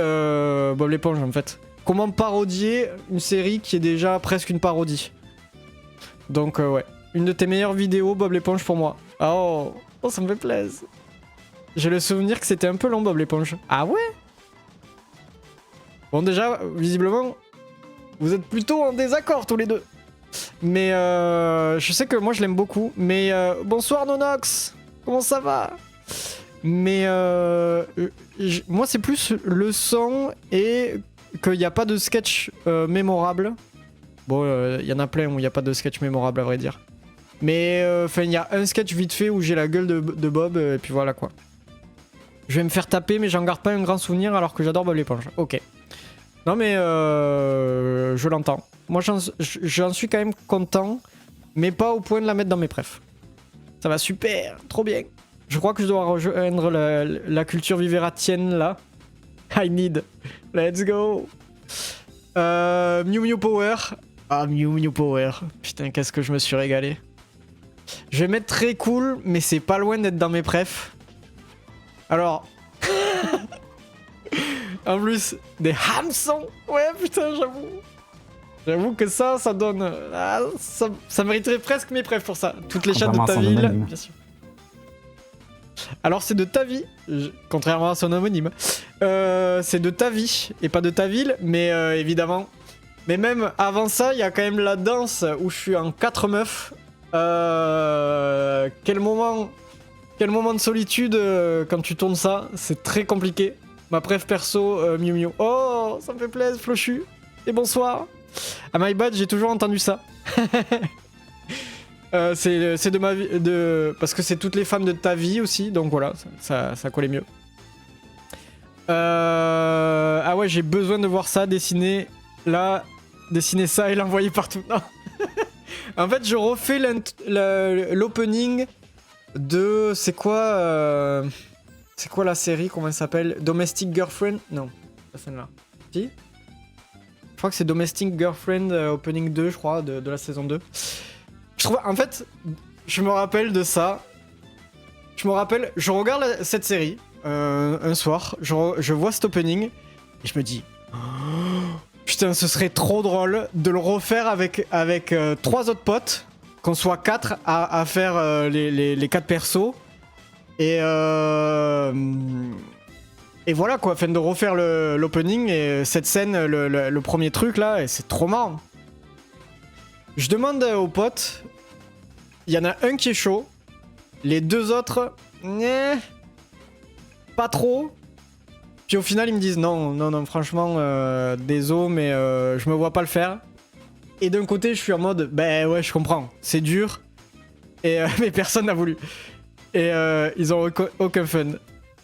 S1: Bob l'éponge, en fait. Comment parodier une série qui est déjà presque une parodie. Donc, ouais. Une de tes meilleures vidéos, Bob l'éponge, pour moi. Oh, ça me fait plaisir. J'ai le souvenir que c'était un peu long, Bob l'éponge. Ah ouais? Bon, déjà, visiblement, vous êtes plutôt en désaccord tous les deux. Mais je sais que moi, je l'aime beaucoup. Mais bonsoir, Nonox. Comment ça va? Mais moi, c'est plus le son et qu'il n'y a pas de sketch mémorable. Bon, il y en a plein où il n'y a pas de sketch mémorable, à vrai dire. Mais enfin, il y a un sketch vite fait où j'ai la gueule de Bob, et puis voilà quoi. Je vais me faire taper, mais j'en garde pas un grand souvenir alors que j'adore Bob l'éponge. Ok. Non mais je l'entends. Moi j'en suis quand même content, mais pas au point de la mettre dans mes prefs. Ça va super, trop bien. Je crois que je dois rejoindre la culture vivératienne là. I need. Let's go. Mew Mew Power. Ah, Mew Mew Power. Putain, qu'est-ce que je me suis régalé. Je vais mettre très cool, mais c'est pas loin d'être dans mes prefs. Alors... En plus, des hameçons. Ouais, putain, j'avoue. J'avoue que ça donne... Ah, ça mériterait presque mes prefs pour ça. Toutes les chaînes de ta ville, bien sûr. Alors c'est de ta vie, contrairement à son homonyme. C'est de ta vie et pas de ta ville, mais évidemment. Mais même avant ça, il y a quand même la danse où je suis en 4 meufs. Quel moment de solitude quand tu tournes ça, c'est très compliqué. Ma préf perso, Mew Mew. Oh, ça me fait plaisir, Flochu. Et bonsoir. À my bad, j'ai toujours entendu ça. C'est de ma vie, parce que c'est toutes les femmes de ta vie aussi, donc voilà, ça collait mieux. Ah ouais, j'ai besoin de voir ça dessiner là, dessiner ça et l'envoyer partout. Non. En fait, je refais l'opening de, c'est quoi la série, comment elle s'appelle? Domestic Girlfriend? Non, pas celle-là. Si? Je crois que c'est Domestic Girlfriend opening 2, je crois, de la saison 2. En fait, je me rappelle de ça. Je regarde cette série un soir, je vois cet opening et je me dis oh, putain, ce serait trop drôle de le refaire avec 3 autres potes, qu'on soit 4 à faire les 4 persos et voilà quoi, enfin de refaire l'opening et cette scène, le premier truc là, et c'est trop marrant. Je demande aux potes, il y en a un qui est chaud, les 2 autres, pas trop. Puis au final, ils me disent non, franchement, désolé, mais je me vois pas le faire. Et d'un côté, je suis en mode, ben ouais, je comprends, c'est dur, et mais personne n'a voulu. Et ils ont aucun fun.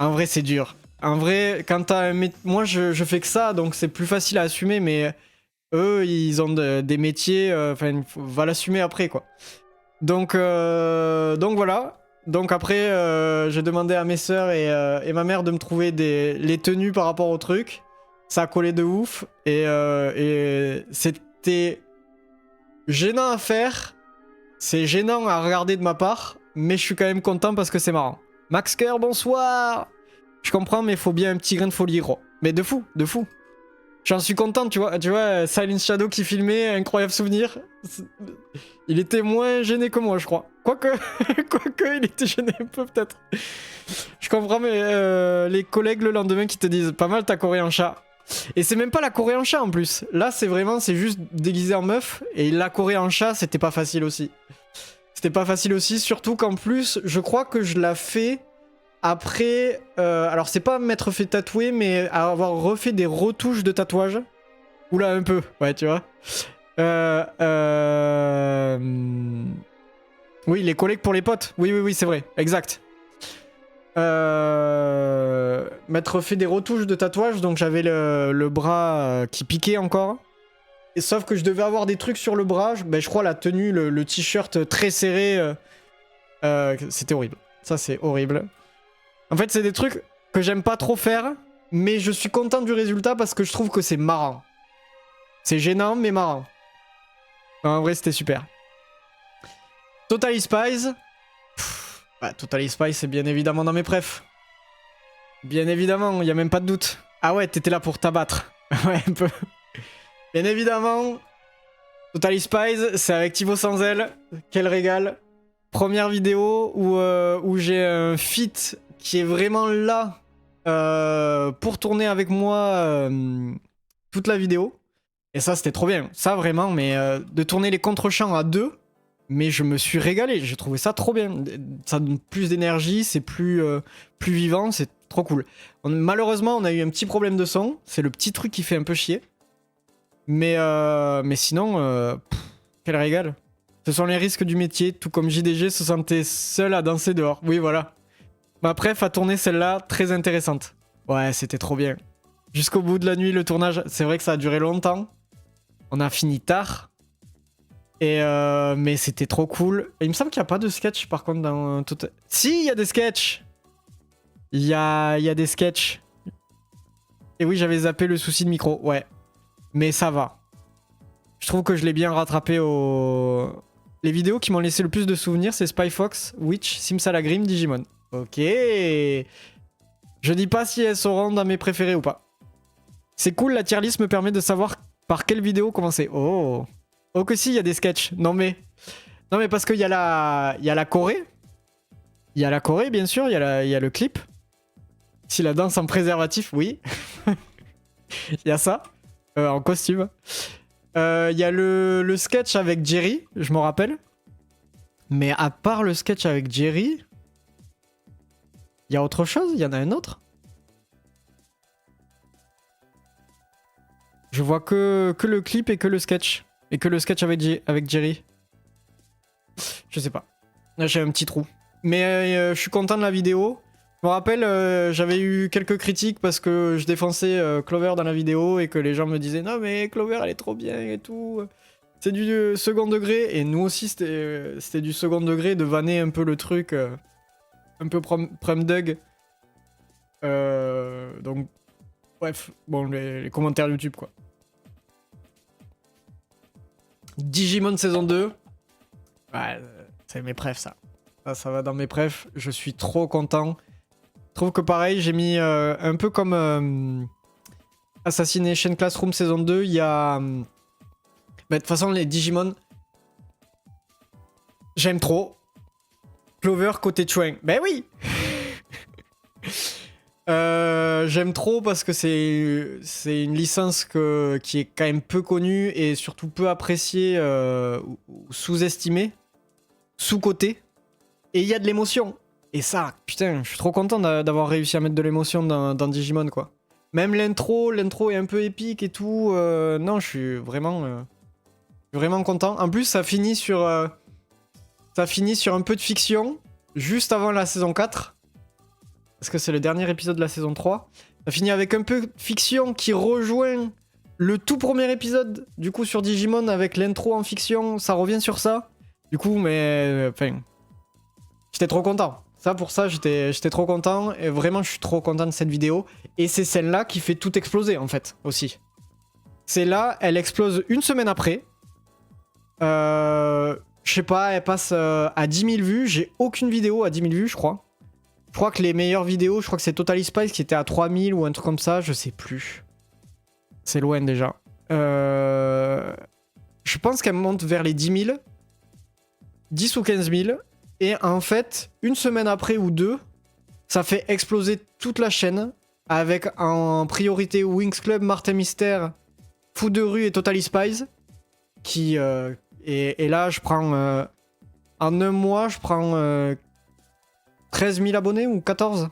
S1: En vrai, c'est dur. En vrai, quand t'as un moi, je fais que ça, donc c'est plus facile à assumer, mais... Eux, ils ont des métiers, enfin, va l'assumer après, quoi. Donc voilà. Donc après, j'ai demandé à mes sœurs et ma mère de me trouver les tenues par rapport au truc. Ça a collé de ouf. Et c'était gênant à faire. C'est gênant à regarder de ma part. Mais je suis quand même content parce que c'est marrant. Maxker, bonsoir! Je comprends, mais il faut bien un petit grain de folie, gros. Mais de fou, de fou. J'en suis content, tu vois, Silent Shadow qui filmait, incroyable souvenir. Il était moins gêné que moi, je crois. Quoique, il était gêné un peu, peut-être. Je comprends, mais les collègues le lendemain qui te disent « Pas mal ta Corée en chat ». Et c'est même pas la Corée en chat en plus. Là, c'est vraiment, c'est juste déguisé en meuf. Et la Corée en chat, c'était pas facile aussi. C'était pas facile aussi, surtout qu'en plus, je crois que je l'ai fait après... alors, c'est pas m'être fait tatouer, mais avoir refait des retouches de tatouage. Oula, un peu, ouais, tu vois. Oui, les collègues pour les potes. Oui, oui, oui, c'est vrai, exact. M'être fait des retouches de tatouage, donc j'avais le bras qui piquait encore. Et sauf que je devais avoir des trucs sur le bras, je crois la tenue, le t-shirt très serré, c'était horrible. Ça c'est horrible. En fait c'est des trucs que j'aime pas trop faire, mais je suis content du résultat parce que je trouve que c'est marrant. C'est gênant mais marrant. En vrai c'était super. Totally Spies. Bah, Totally Spies c'est bien évidemment dans mes prefs. Bien évidemment, y a même pas de doute. Ah ouais, t'étais là pour t'abattre. Ouais, un peu. Bien évidemment, Totally Spies, c'est avec Thibaut Sans Elle. Quel régal. Première vidéo où j'ai un feat qui est vraiment là pour tourner avec moi toute la vidéo. Et ça, c'était trop bien. Ça, vraiment, mais de tourner les contre-champs à deux, mais je me suis régalé. J'ai trouvé ça trop bien. Ça donne plus d'énergie, c'est plus vivant, c'est trop cool. Malheureusement, on a eu un petit problème de son. C'est le petit truc qui fait un peu chier. Mais sinon, quel régal. Ce sont les risques du métier, tout comme JDG se sentait seul à danser dehors. Oui, voilà. Ma préf a tourné celle-là, très intéressante. Ouais, c'était trop bien. Jusqu'au bout de la nuit, le tournage, c'est vrai que ça a duré longtemps. On a fini tard. Mais c'était trop cool. Et il me semble qu'il n'y a pas de sketch, par contre, dans tout... Si, il y a des sketchs. Il y a des sketchs. Et oui, j'avais zappé le souci de micro, ouais. Mais ça va. Je trouve que je l'ai bien rattrapé au... Les vidéos qui m'ont laissé le plus de souvenirs, c'est Spy Fox, Witch, Simsalagrim, Digimon. Ok. Je dis pas si elles seront dans mes préférés ou pas. C'est cool, la tier list me permet de savoir par quelle vidéo commencer. Oh. Oh que si, il y a des sketchs. Non mais parce qu'il y a la Corée. Il y a la Corée, bien sûr, il y a le clip. Si la danse en préservatif, oui. Il y a ça. En costume. Il y a le sketch avec Jerry, je me rappelle. Mais à part le sketch avec Jerry, il y a autre chose? Il y en a un autre? Je vois que le clip et que le sketch. Et que le sketch avec Jerry. Je sais pas. Là, j'ai un petit trou. Mais je suis content de la vidéo. Je me rappelle, j'avais eu quelques critiques parce que je défonçais Clover dans la vidéo et que les gens me disaient « Non mais Clover, elle est trop bien et tout. C'est du second degré. » Et nous aussi, c'était du second degré de vanner un peu le truc. Un peu prom dug. Donc, bref. Bon, les commentaires YouTube, quoi. Digimon saison 2. Ouais, c'est mes prefs, ça. Ça va dans mes prefs. Je suis trop content. Je trouve que pareil, j'ai mis un peu comme Assassination Classroom saison 2, il y a... de toute façon, les Digimon, j'aime trop. Clover côté Chuang. Ben oui. J'aime trop parce que c'est une licence qui est quand même peu connue et surtout peu appréciée ou sous-estimée, sous-cotée. Et il y a de l'émotion. Et ça, putain, je suis trop content d'avoir réussi à mettre de l'émotion dans Digimon, quoi. Même l'intro est un peu épique et tout. Non, je suis vraiment content. En plus, ça finit sur un peu de fiction, juste avant la saison 4. Parce que c'est le dernier épisode de la saison 3. Ça finit avec un peu de fiction qui rejoint le tout premier épisode, du coup, sur Digimon, avec l'intro en fiction. Ça revient sur ça. Du coup, enfin... J'étais trop content. Pour ça, j'étais trop content. Et vraiment, je suis trop content de cette vidéo. Et c'est celle-là qui fait tout exploser, en fait, aussi. C'est là, elle explose une semaine après. Je sais pas, elle passe à 10 000 vues. J'ai aucune vidéo à 10 000 vues, je crois. Je crois que les meilleures vidéos, je crois que c'est Totally Spies qui était à 3 000 ou un truc comme ça. Je sais plus. C'est loin, déjà. Je pense qu'elle monte vers les 10 000. 10 ou 15 000. Et en fait, une semaine après ou deux, ça fait exploser toute la chaîne avec en priorité Winx Club, Martin Mystère, Fou de rue et Totally Spies. Qui, et là, je prends... en un mois, je prends 13 000 abonnés ou 14.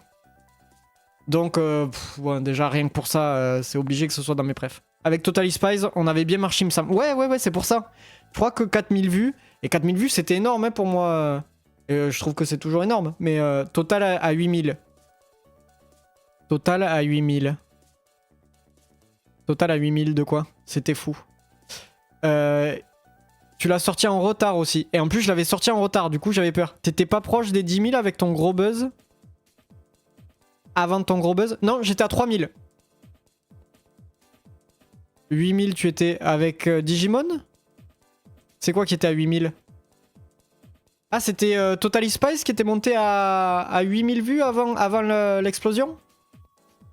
S1: Donc, ouais, déjà, rien que pour ça, c'est obligé que ce soit dans mes prefs. Avec Totally Spies, on avait bien marché, il me semble. Ouais, c'est pour ça. Je crois que 4000 vues. Et 4000 vues, c'était énorme hein, pour moi. Je trouve que c'est toujours énorme. Mais total à 8000. Total à 8000. Total à 8000 de quoi? C'était fou. Tu l'as sorti en retard aussi. Et en plus, je l'avais sorti en retard. Du coup, j'avais peur. T'étais pas proche des 10 000 avec ton gros buzz? Avant ton gros buzz? Non, j'étais à 3000. 8000, tu étais avec Digimon? C'est quoi qui était à 8000? Ah, c'était Totally Spies qui était monté à 8000 vues avant l'explosion?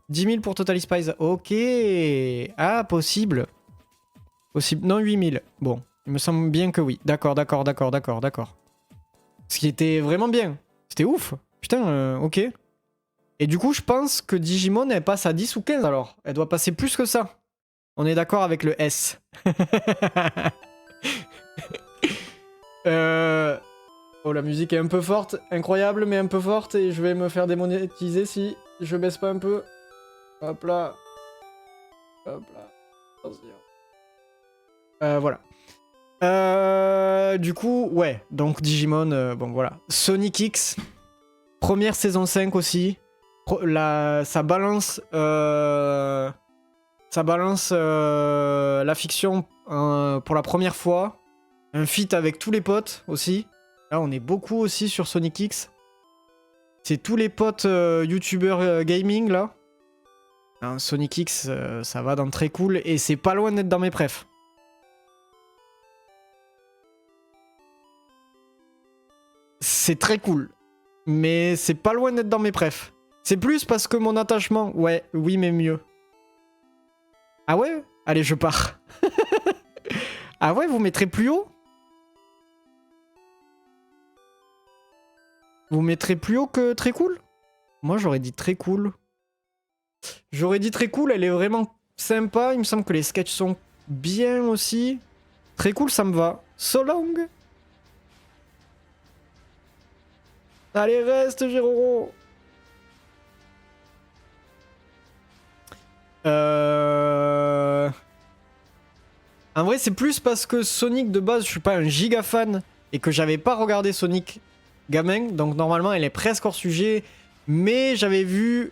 S1: 10 000 pour Totally Spies. Ok. Ah, possible. Possible. Non, 8000. Bon, il me semble bien que oui. D'accord. Ce qui était vraiment bien. C'était ouf. Putain, ok. Et du coup, je pense que Digimon, elle passe à 10 ou 15 alors. Elle doit passer plus que ça. On est d'accord avec le S. Oh, la musique est un peu forte. Incroyable, mais un peu forte. Et je vais me faire démonétiser si je baisse pas un peu. Hop là. Hop là. Attention. Voilà. Du coup, ouais. Donc Digimon, bon voilà. Sonic X. Première saison 5 aussi. Ça balance... Ça balance la fiction pour la première fois. Un feat avec tous les potes aussi. Là, on est beaucoup aussi sur Sonic X. C'est tous les potes youtubeurs gaming là. Hein, Sonic X, ça va dans très cool. Et c'est pas loin d'être dans mes prefs. C'est très cool. Mais c'est pas loin d'être dans mes prefs. C'est plus parce que mon attachement... Ouais, oui, mais mieux. Ah ouais? Allez, je pars. Ah ouais, vous mettrez plus haut? Vous mettrez plus haut que très cool? Moi, j'aurais dit très cool. J'aurais dit très cool, elle est vraiment sympa. Il me semble que les sketchs sont bien aussi. Très cool, ça me va. So long. Allez, reste, Géroro. En vrai, c'est plus parce que Sonic, de base, je suis pas un giga fan et que j'avais pas regardé Sonic gamin. Donc, normalement, elle est presque hors sujet. Mais j'avais vu...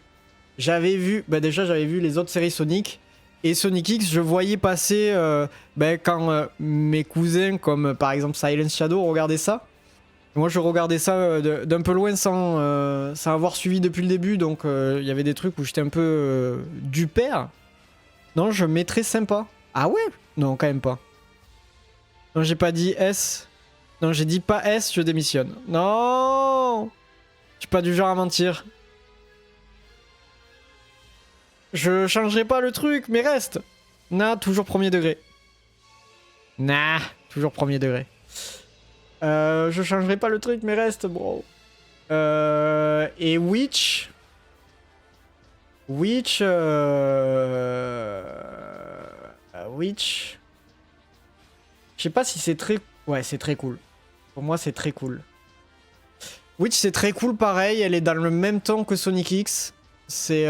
S1: Bah déjà, j'avais vu les autres séries Sonic. Et Sonic X, je voyais passer quand mes cousins, comme par exemple Silence Shadow, regardaient ça. Moi, je regardais ça d'un peu loin sans avoir suivi depuis le début. Donc, il y avait des trucs où j'étais un peu du père. Non, je mettrais sympa. Ah ouais? Non, quand même pas. Non, j'ai pas dit S. Non, j'ai dit pas S, je démissionne. Non! Je suis pas du genre à mentir. Je changerai pas le truc, mais reste. Nah, toujours premier degré. Nah, toujours premier degré. Je changerai pas le truc, mais reste, bro. Et Witch. Witch. Witch. Je sais pas si c'est très... Ouais, c'est très cool. Pour moi, c'est très cool. Witch, c'est très cool, pareil. Elle est dans le même temps que Sonic X. C'est...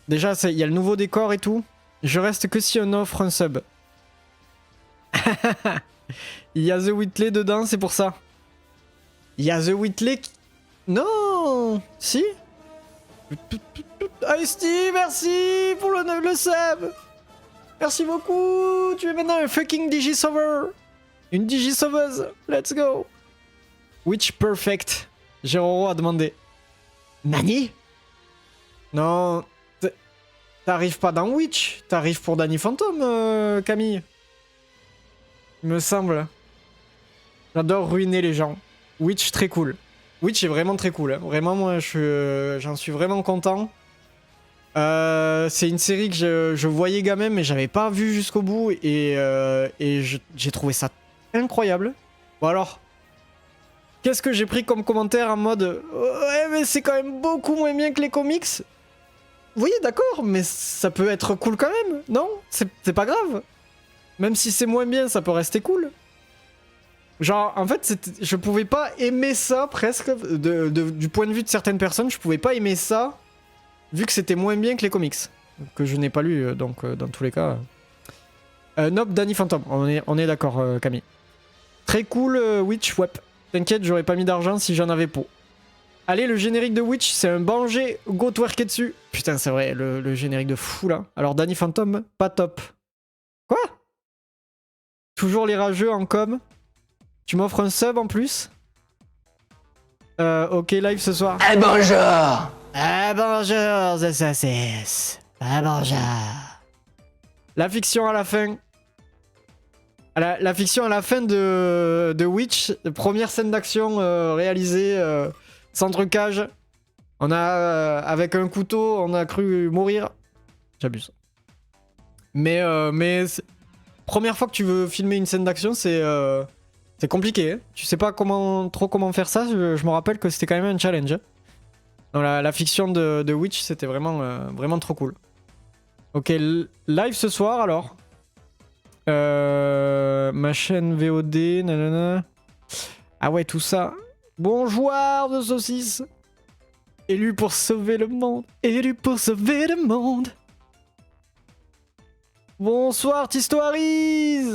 S1: Déjà, il y a le nouveau décor et tout. Je reste que si on offre un sub. Il y a The Whitley dedans, c'est pour ça. Il y a The Whitley qui... Non! Si? Ice-T, merci pour le sub! Merci beaucoup! Tu es maintenant un fucking Digisaver! Une Digisauveuse! Let's go! Witch Perfect. Géroro a demandé. Nani? Non... T'arrives pas dans Witch, t'arrives pour Danny Phantom, Camille. Il me semble. J'adore ruiner les gens. Witch, très cool. Witch est vraiment très cool. Hein. Vraiment, moi, j'en suis vraiment content. C'est une série que je voyais gamin, mais j'avais pas vu jusqu'au bout. Et j'ai trouvé ça incroyable. Bon alors, qu'est-ce que j'ai pris comme commentaire en mode... Ouais, mais c'est quand même beaucoup moins bien que les comics. Oui, d'accord, mais ça peut être cool quand même, non? C'est pas grave. Même si c'est moins bien, ça peut rester cool. Genre, en fait, je pouvais pas aimer ça presque, du point de vue de certaines personnes, je pouvais pas aimer ça, vu que c'était moins bien que les comics. Que je n'ai pas lu, donc dans tous les cas. Nope, Danny Phantom, on est d'accord, Camille. Très cool, Witch, ouais. T'inquiète, j'aurais pas mis d'argent si j'en avais pas. Allez, le générique de Witch, c'est un banger, go twerker dessus. Putain, c'est vrai, le générique de fou là. Alors, Danny Phantom, pas top. Quoi? Toujours les rageux en com. Tu m'offres un sub en plus? Ok, live ce soir.
S2: Ah bonjour.
S1: Ah bonjour, The Ah bonjour. La fiction à la fin. La fiction à la fin de Witch, première scène d'action réalisée sans trucage. On a, avec un couteau, on a cru mourir. J'abuse. Mais première fois que tu veux filmer une scène d'action, c'est compliqué. Hein. Tu sais pas trop comment faire ça. Je me rappelle que c'était quand même un challenge. Dans la fiction de Witch, c'était vraiment trop cool. Ok, live ce soir alors. Ma chaîne VOD, nanana. Ah ouais, tout ça. Bonjour de saucisse. Élu pour sauver le monde. Élu pour sauver le monde. Bonsoir, Tistoiries.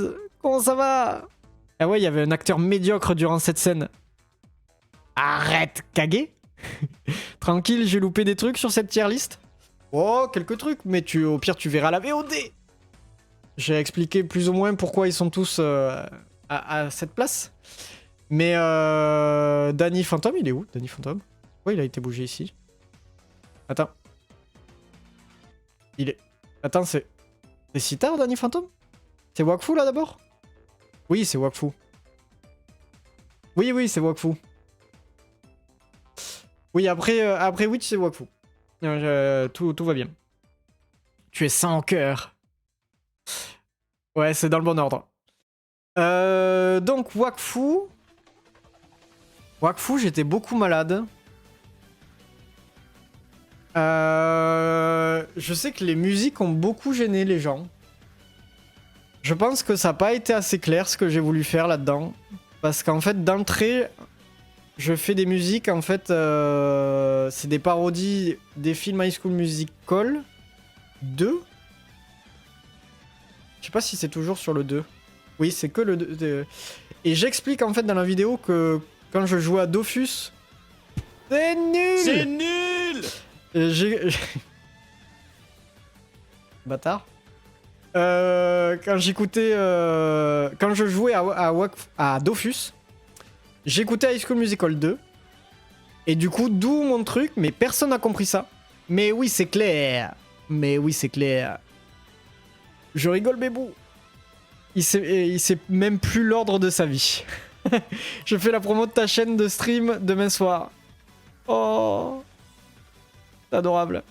S1: Comment ça va? Ah ouais, il y avait un acteur médiocre durant cette scène. Arrête, caguer. Tranquille, j'ai loupé des trucs sur cette tier list. Oh, quelques trucs, mais au pire, tu verras la VOD. J'ai expliqué plus ou moins pourquoi ils sont tous à cette place. Mais Danny Phantom, il est où, Danny Phantom? Pourquoi il a été bougé ici? Attends. Attends, c'est si tard, Danny Phantom? C'est Wakfu, là, d'abord? Oui, c'est Wakfu. Oui, c'est Wakfu. Oui, après Witch, c'est Wakfu. Tout va bien. Tu es sans cœur. Ouais, c'est dans le bon ordre. Donc, Wakfu. Wakfu, j'étais beaucoup malade. Je sais que les musiques ont beaucoup gêné les gens. Je pense que ça n'a pas été assez clair ce que j'ai voulu faire là-dedans. Parce qu'en fait, d'entrée, je fais des musiques, en fait, c'est des parodies des films High School Musical 2. Je sais pas si c'est toujours sur le 2. Oui, c'est que le 2. Et j'explique en fait dans la vidéo que quand je jouais à Dofus... C'est nul!
S2: C'est nul!
S1: Bâtard. Quand j'écoutais... quand je jouais à Dofus, j'écoutais High School Musical 2. Et du coup, d'où mon truc, mais personne n'a compris ça. Mais oui, c'est clair. Mais oui, c'est clair. Je rigole, bébou. Il sait même plus l'ordre de sa vie. Je fais la promo de ta chaîne de stream demain soir. Oh, c'est adorable.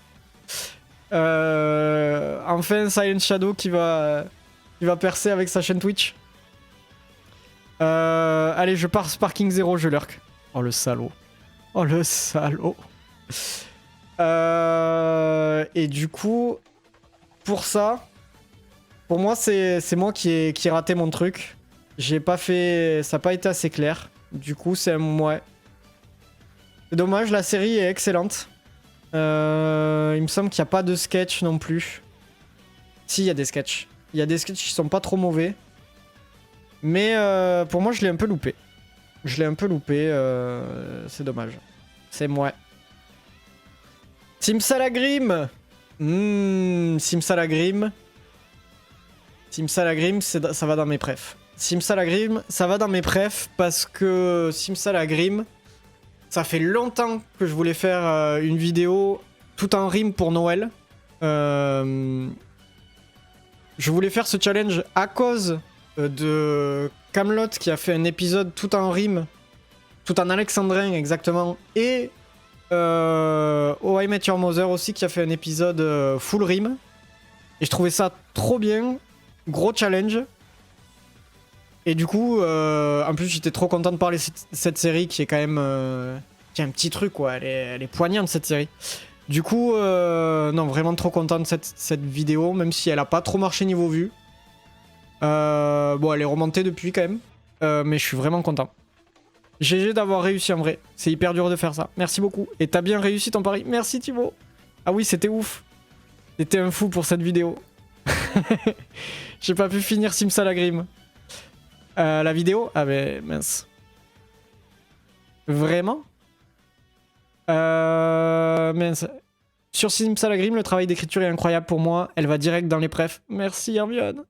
S1: Enfin, Silent Shadow qui va percer avec sa chaîne Twitch. Allez, je pars Sparking 0, je lurk. Oh le salaud. Oh le salaud. Et du coup, pour ça, pour moi, c'est moi qui ai raté mon truc. J'ai pas fait... Ça n'a pas été assez clair. Du coup, c'est un ouais. C'est dommage, la série est excellente. Il me semble qu'il n'y a pas de sketch non plus. Si, il y a des sketchs. Il y a des sketchs qui sont pas trop mauvais. Mais pour moi, je l'ai un peu loupé. C'est dommage. C'est moi. Simsalagrim. Simsalagrim. Simsalagrim, ça va dans mes prefs. Simsalagrim, ça va dans mes prefs parce que Simsalagrim, ça fait longtemps que je voulais faire une vidéo tout en rime pour Noël. Je voulais faire ce challenge à cause de Camelot qui a fait un épisode tout en rime, tout en alexandrin exactement, et Oh I Met Your Mother aussi qui a fait un épisode full rime. Et je trouvais ça trop bien, gros challenge. Et du coup, en plus j'étais trop content de parler de cette série qui est quand même... qui a un petit truc quoi, elle est poignante cette série. Du coup, non, vraiment trop content de cette vidéo, même si elle a pas trop marché niveau vue. Bon, elle est remontée depuis quand même, mais je suis vraiment content. GG d'avoir réussi en vrai, c'est hyper dur de faire ça. Merci beaucoup. Et t'as bien réussi ton pari. Merci Thibaut. Ah oui, c'était ouf. T'étais un fou pour cette vidéo. J'ai pas pu finir Simsalagrim. La vidéo? Ah mais mince. Vraiment? Mince. Sur Simsalagrim, le travail d'écriture est incroyable pour moi. Elle va direct dans les prefs. Merci Hermione.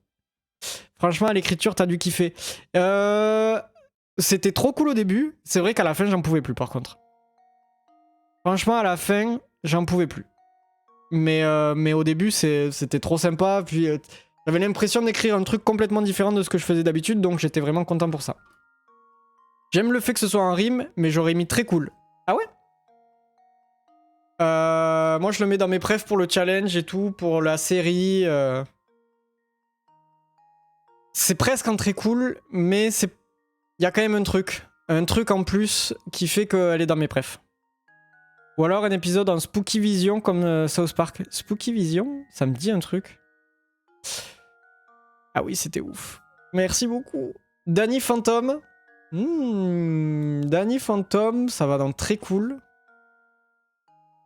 S1: Franchement, à l'écriture, t'as dû kiffer. C'était trop cool au début. C'est vrai qu'à la fin, j'en pouvais plus par contre. Franchement, à la fin, j'en pouvais plus. Mais au début, c'était trop sympa. Puis j'avais l'impression d'écrire un truc complètement différent de ce que je faisais d'habitude. Donc j'étais vraiment content pour ça. J'aime le fait que ce soit en rime, mais j'aurais mis très cool. Ah ouais? Moi, je le mets dans mes prefs pour le challenge et tout, pour la série. C'est presque un très cool, mais c'est... Il y a quand même un truc. Un truc en plus qui fait qu'elle est dans mes prefs. Ou alors un épisode en Spooky Vision comme South Park. Spooky Vision? Ça me dit un truc. Ah oui, c'était ouf. Merci beaucoup. Danny Phantom. Danny Phantom, ça va dans très cool.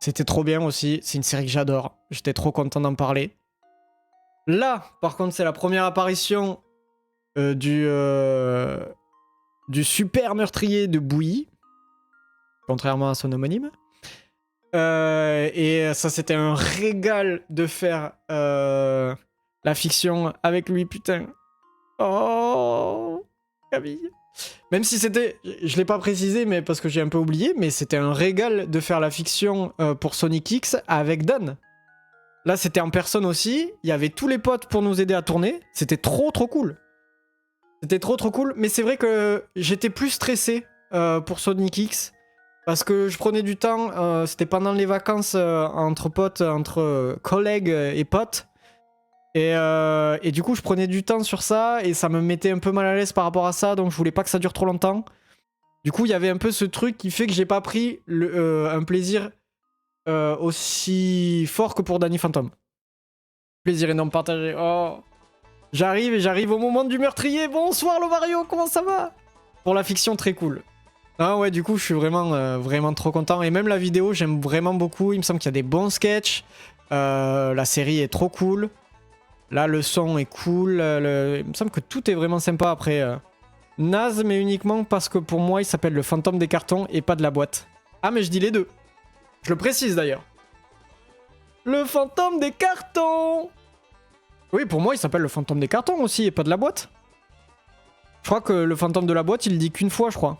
S1: C'était trop bien aussi. C'est une série que j'adore. J'étais trop content d'en parler. Là, par contre, c'est la première apparition du super meurtrier de Bouilly. Contrairement à son homonyme. Et ça, c'était un régal de faire la fiction avec lui, putain. Oh, Camille. Même si c'était... Je l'ai pas précisé, mais parce que j'ai un peu oublié, mais c'était un régal de faire la fiction pour Sonic X avec Dan. Là, c'était en personne aussi. Il y avait tous les potes pour nous aider à tourner. C'était trop cool. C'était trop cool. Mais c'est vrai que j'étais plus stressé pour Sonic X. Parce que je prenais du temps. C'était pendant les vacances entre potes, entre collègues et potes. Et du coup, je prenais du temps sur ça. Et ça me mettait un peu mal à l'aise par rapport à ça. Donc, je voulais pas que ça dure trop longtemps. Du coup, il y avait un peu ce truc qui fait que j'ai pas pris un plaisir aussi fort que pour Danny Phantom. Plaisir énorme partagé. Oh. J'arrive au moment du meurtrier. Bonsoir Lovario, comment ça va? Pour la fiction, très cool. Ah ouais, du coup, je suis vraiment trop content. Et même la vidéo, j'aime vraiment beaucoup. Il me semble qu'il y a des bons sketchs. La série est trop cool. Là, le son est cool. Il me semble que tout est vraiment sympa après. Naze, mais uniquement parce que pour moi, il s'appelle le fantôme des cartons et pas de la boîte. Ah, mais je dis les deux. Je le précise d'ailleurs. Le fantôme des cartons! Oui, pour moi, il s'appelle le fantôme des cartons aussi et pas de la boîte. Je crois que le fantôme de la boîte, il le dit qu'une fois, je crois.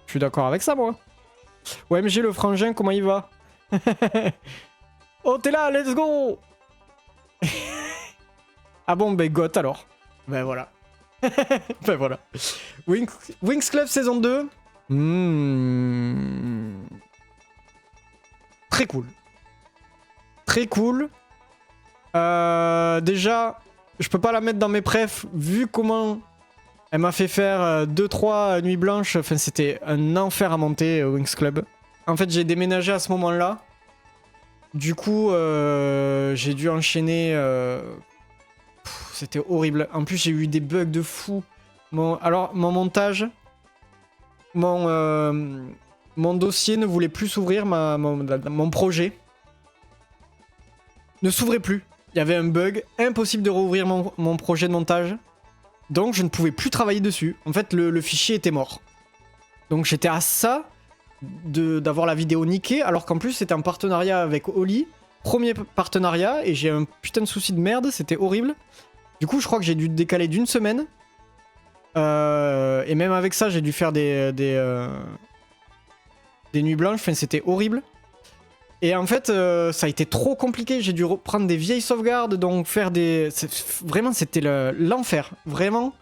S1: Je suis d'accord avec ça, moi. Ouais, mais j'ai le frangin, comment il va? Oh, t'es là, let's go! Ah bon, ben goth alors. Ben voilà. Ben voilà. Wings Club saison 2. Très cool. Très cool. Déjà, je peux pas la mettre dans mes prefs vu comment elle m'a fait faire 2-3 nuits blanches. Enfin, c'était un enfer à monter, Wings Club. En fait, j'ai déménagé à ce moment-là. Du coup, j'ai dû enchaîner... C'était horrible. En plus, j'ai eu des bugs de fou. Alors, mon montage... Mon dossier ne voulait plus s'ouvrir, mon projet ne s'ouvrait plus. Il y avait un bug, impossible de rouvrir mon projet de montage. Donc je ne pouvais plus travailler dessus. En fait, le fichier était mort. Donc j'étais à ça d'avoir la vidéo niquée, alors qu'en plus c'était en partenariat avec Oli. Premier partenariat, et j'ai un putain de souci de merde, c'était horrible. Du coup, je crois que j'ai dû décaler d'une semaine. Et même avec ça, j'ai dû faire des nuits blanches, enfin c'était horrible. Et en fait, ça a été trop compliqué, j'ai dû reprendre des vieilles sauvegardes, donc faire des... Vraiment, c'était l'enfer, vraiment.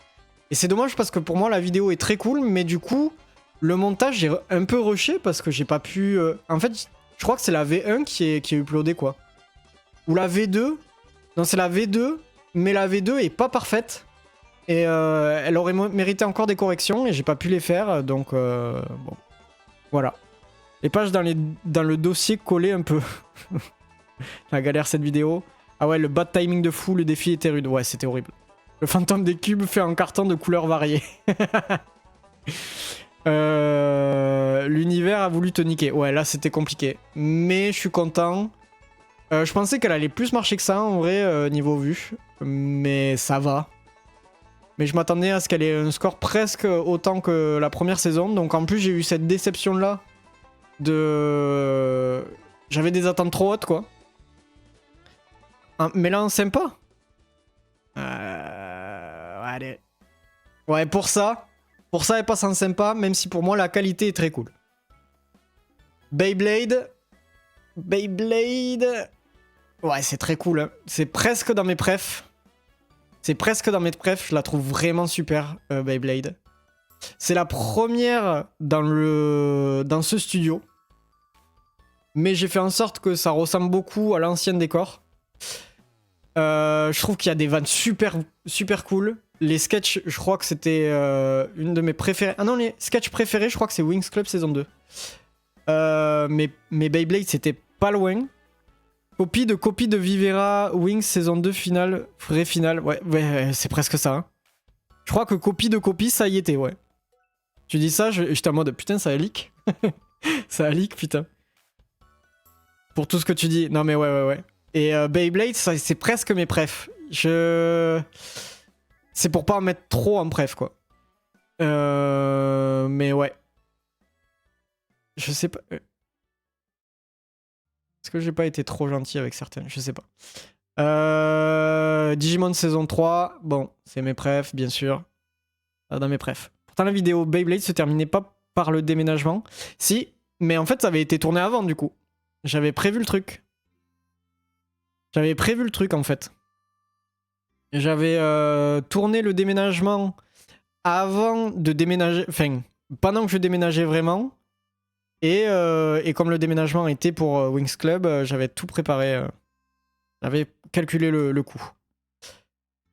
S1: Et c'est dommage parce que pour moi, la vidéo est très cool, mais du coup, le montage, j'ai un peu rushé parce que j'ai pas pu... En fait, je crois que c'est la V1 qui est uploadée, quoi. Ou la V2. Non, c'est la V2, mais la V2 est pas parfaite. Et elle aurait mérité encore des corrections et j'ai pas pu les faire, donc bon. Voilà. Les pages dans le dossier collées un peu. La galère cette vidéo. Ah ouais, le bad timing de fou, le défi était rude. Ouais, c'était horrible. Le fantôme des cubes fait en carton de couleurs variées. L'univers a voulu te niquer. Ouais, là c'était compliqué. Mais je suis content. Je pensais qu'elle allait plus marcher que ça en vrai, niveau vue. Mais ça va. Mais je m'attendais à ce qu'elle ait un score presque autant que la première saison. Donc en plus j'ai eu cette déception là. J'avais des attentes trop hautes quoi. Mais là, sympa. Allez. Ouais, pour ça, elle passe en sympa, même si pour moi, la qualité est très cool. Beyblade. Ouais, c'est très cool. Hein. C'est presque dans mes prefs. Je la trouve vraiment super, Beyblade. C'est la première dans ce studio. Mais j'ai fait en sorte que ça ressemble beaucoup à l'ancien décor. Je trouve qu'il y a des vannes super cool. Les sketchs, je crois que c'était une de mes préférées. Ah non, les sketchs préférés, je crois que c'est Wings Club saison 2. Mais Beyblade, c'était pas loin. Copie de Vivera Wings saison 2 finale, vraie finale. Ouais, c'est presque ça. Hein. Je crois que copie, ça y était, ouais. Tu dis ça, j'étais en mode putain, ça a leak. Ça a leak, putain. Pour tout ce que tu dis. Non, mais ouais. Et Beyblade, c'est presque mes prefs. C'est pour pas en mettre trop en pref, quoi. Mais ouais. Je sais pas. Est-ce que j'ai pas été trop gentil avec certaines? Je sais pas. Digimon saison 3. Bon, c'est mes prefs, bien sûr. Dans mes prefs. Pourtant, la vidéo Beyblade se terminait pas par le déménagement. Si, mais en fait, ça avait été tourné avant, du coup. J'avais prévu le truc. En fait. J'avais tourné le déménagement avant de déménager... Enfin, pendant que je déménageais vraiment. Et comme le déménagement était pour Wings Club, j'avais tout préparé. J'avais calculé le coût.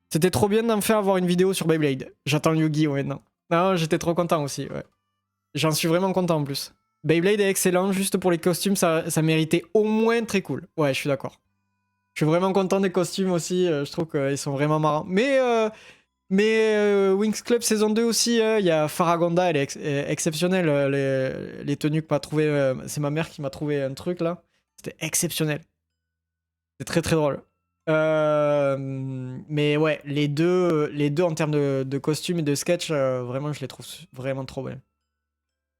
S1: C'était trop bien d'en faire avoir une vidéo sur Beyblade. J'attends Yu-Gi-Oh maintenant. Non, j'étais trop content aussi, ouais. J'en suis vraiment content en plus. Beyblade est excellent, juste pour les costumes, ça méritait au moins très cool. Ouais, je suis d'accord. Je suis vraiment content des costumes aussi, je trouve qu'ils sont vraiment marrants. Mais Wings Club saison 2 aussi, il y a Faragonda, elle est exceptionnelle. Les tenues que m'a trouvé, c'est ma mère qui m'a trouvé un truc là. C'était exceptionnel. C'est très très drôle. Mais ouais, les deux en termes de costumes et de sketch, vraiment je les trouve vraiment trop bien.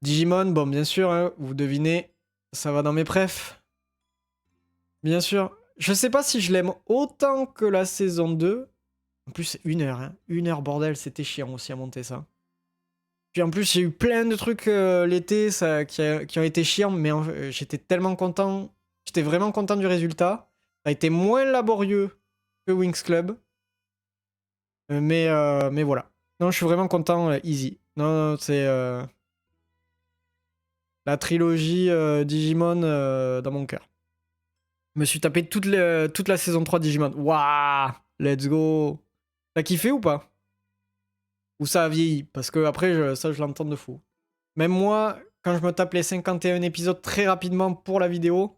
S1: Digimon, bon bien sûr, hein, vous devinez, ça va dans mes prefs. Bien sûr. Je sais pas si je l'aime autant que la saison 2. En plus, 1 heure, hein. 1 heure, bordel, c'était chiant aussi à monter ça. Puis en plus, j'ai eu plein de trucs l'été qui ont été chiants, mais j'étais tellement content. J'étais vraiment content du résultat. Ça a été moins laborieux que Wings Club. Mais voilà. Non, je suis vraiment content, easy. Non, c'est la trilogie Digimon dans mon cœur. Je me suis tapé toute la saison 3 Digimon. Waouh, let's go. T'as kiffé ou pas? Ou ça a vieilli? Parce que après, ça, je l'entends de fou. Même moi, quand je me tape les 51 épisodes très rapidement pour la vidéo,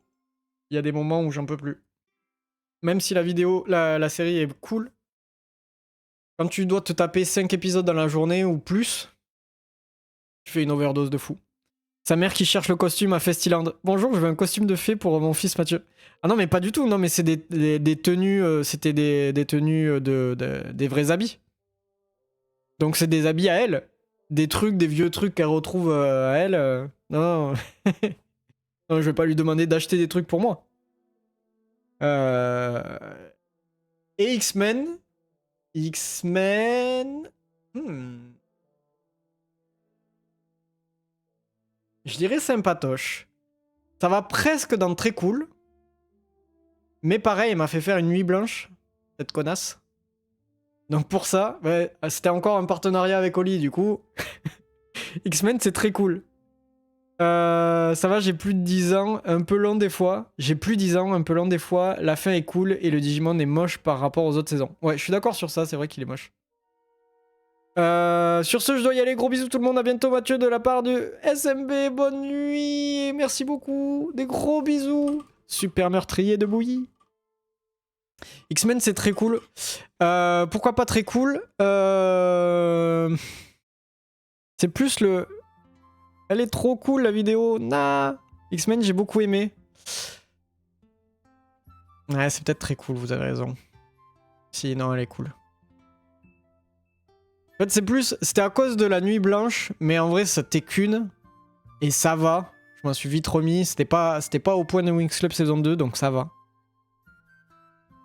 S1: il y a des moments où j'en peux plus. Même si la série est cool, quand tu dois te taper 5 épisodes dans la journée ou plus, tu fais une overdose de fou. Sa mère qui cherche le costume à Festiland. Bonjour, je veux un costume de fée pour mon fils Mathieu. Ah non, mais pas du tout. Non, mais c'est des tenues. C'était des tenues des vrais habits. Donc c'est des habits à elle. Des vieux trucs qu'elle retrouve à elle. Non. Non, je vais pas lui demander d'acheter des trucs pour moi. Et X-Men. Je dirais sympatoche. Ça va presque dans très cool. Mais pareil, elle m'a fait faire une nuit blanche. Cette connasse. Donc pour ça, ouais, c'était encore un partenariat avec Oli du coup. X-Men c'est très cool. Ça va, j'ai plus de 10 ans, un peu long des fois. La fin est cool et le Digimon est moche par rapport aux autres saisons. Ouais, je suis d'accord sur ça, c'est vrai qu'il est moche. Sur ce, je dois y aller. Gros bisous tout le monde. À bientôt, Mathieu, de la part de SMB. Bonne nuit. Et merci beaucoup. Des gros bisous. Super meurtrier de bouillie. X-Men, c'est très cool. Pourquoi pas très cool? C'est plus le... Elle est trop cool, la vidéo. Nah. X-Men, j'ai beaucoup aimé. Ouais, c'est peut-être très cool, vous avez raison. Si, non, elle est cool. En fait, c'est plus... C'était à cause de la nuit blanche, mais en vrai, c'était qu'une. Et ça va. Je m'en suis vite remis. C'était pas au point de Winx Club saison 2, donc ça va.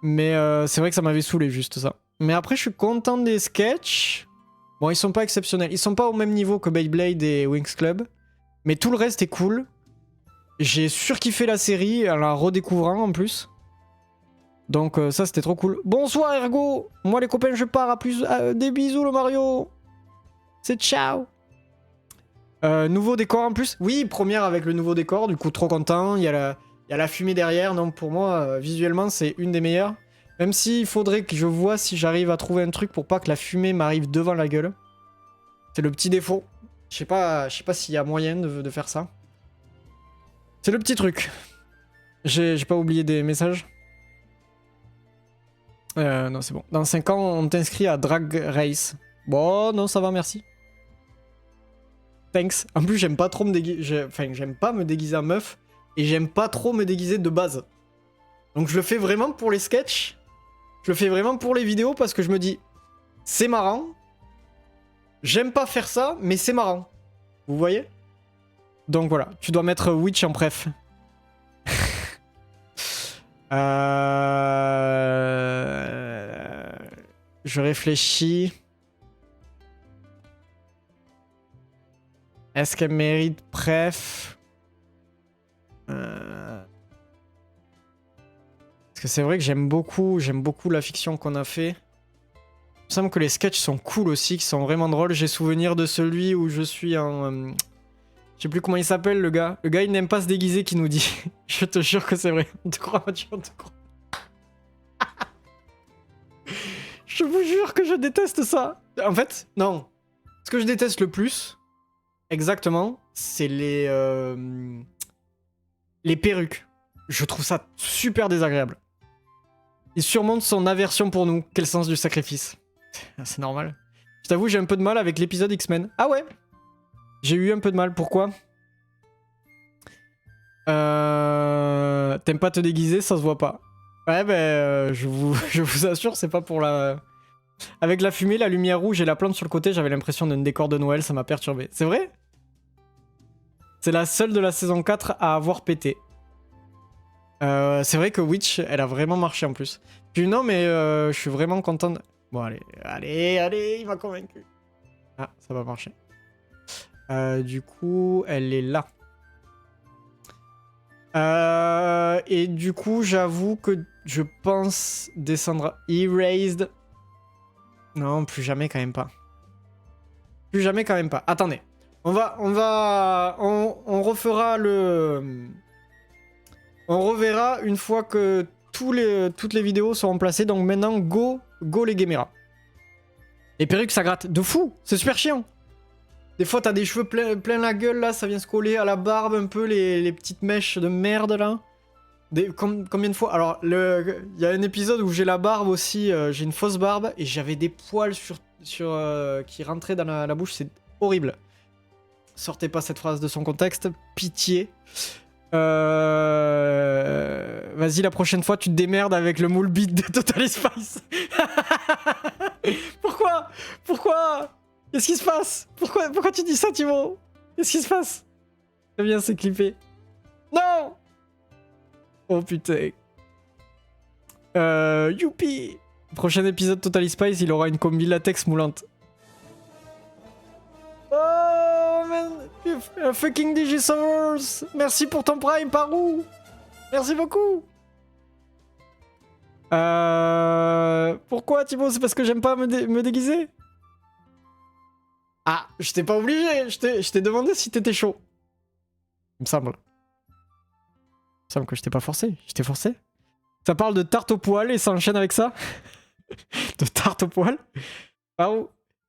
S1: Mais c'est vrai que ça m'avait saoulé, juste ça. Mais après, je suis content des sketchs. Bon, ils sont pas exceptionnels. Ils sont pas au même niveau que Beyblade et Winx Club. Mais tout le reste est cool. J'ai surkiffé la série, en la redécouvrant en plus. Donc ça, c'était trop cool. Bonsoir, Ergo. Moi, les copains, je pars. À plus. Des bisous, le Mario. C'est ciao. Nouveau décor en plus. Oui, première avec le nouveau décor. Du coup, trop content. Il y a la fumée derrière. Donc pour moi, visuellement, c'est une des meilleures. Même s'il faudrait que je vois si j'arrive à trouver un truc pour pas que la fumée m'arrive devant la gueule. C'est le petit défaut. Je sais pas s'il y a moyen de faire ça. C'est le petit truc. J'ai pas oublié des messages. Non, c'est bon. Dans 5 ans, on t'inscrit à Drag Race. Bon, non, ça va, merci. Thanks. En plus, j'aime pas trop me déguiser... Enfin, j'aime pas me déguiser en meuf. Et j'aime pas trop me déguiser de base. Donc je le fais vraiment pour les sketchs. Je le fais vraiment pour les vidéos parce que je me dis... C'est marrant. J'aime pas faire ça, mais c'est marrant. Vous voyez? Donc voilà, tu dois mettre Witch en préf. Je réfléchis. Est-ce qu'elle mérite préf? Parce que c'est vrai que j'aime beaucoup la fiction qu'on a fait. Il me semble que les sketchs sont cool aussi, qui sont vraiment drôles. J'ai souvenir de celui où je suis en... Je sais plus comment il s'appelle, le gars. Le gars, il n'aime pas se déguiser, qui nous dit. Je te jure que c'est vrai. On te croit, Mathieu, on te croit. Je vous jure que je déteste ça. En fait, non. Ce que je déteste le plus, exactement, c'est les perruques. Je trouve ça super désagréable. Il surmonte son aversion pour nous. Quel sens du sacrifice. C'est normal. Je t'avoue, j'ai un peu de mal avec l'épisode X-Men. Ah ouais? J'ai eu un peu de mal. Pourquoi? T'aimes pas te déguiser, ça se voit pas. Ouais, ben, je vous assure, c'est pas pour la... Avec la fumée, la lumière rouge et la plante sur le côté, j'avais l'impression d'un décor de Noël, ça m'a perturbé. C'est vrai? C'est la seule de la saison 4 à avoir pété. C'est vrai que Witch, elle a vraiment marché en plus. Puis non, mais je suis vraiment content de... Bon, allez, il m'a convaincu. Ah, ça va marcher. Du coup, elle est là. Et du coup, j'avoue que je pense descendre à Erased. Non, plus jamais quand même pas. Plus jamais quand même pas. Attendez. On refera le... On reverra une fois que toutes les vidéos seront placées. Donc maintenant, go les Gamera. Les perruques, ça gratte de fou. C'est super chiant. Des fois, t'as des cheveux plein la gueule, là. Ça vient se coller à la barbe un peu, les petites mèches de merde, là. Combien de fois? Alors, il y a un épisode où j'ai la barbe aussi. J'ai une fausse barbe. Et j'avais des poils qui rentraient dans la bouche. C'est horrible. Sortez pas cette phrase de son contexte. Pitié. Vas-y, la prochaine fois, tu te démerdes avec le moule beat de Total Spice. Pourquoi? Qu'est-ce qui se passe? Pourquoi tu dis ça, Thibaut? Qu'est-ce qui se passe? Très bien, c'est clippé. Non! Oh putain. Youpi! Prochain épisode Total Spice, il aura une combi latex moulante. Oh man! Fucking Digisaurs! Merci pour ton prime, Parou! Merci beaucoup! Pourquoi, Thibaut? C'est parce que j'aime pas me déguiser? Ah, je t'ai pas obligé, je t'ai demandé si t'étais chaud. Il me semble. Il me semble que je t'ai pas forcé, je t'ai forcé. Ça parle de tarte au poil et ça enchaîne avec ça. De tarte au poil. Waouh.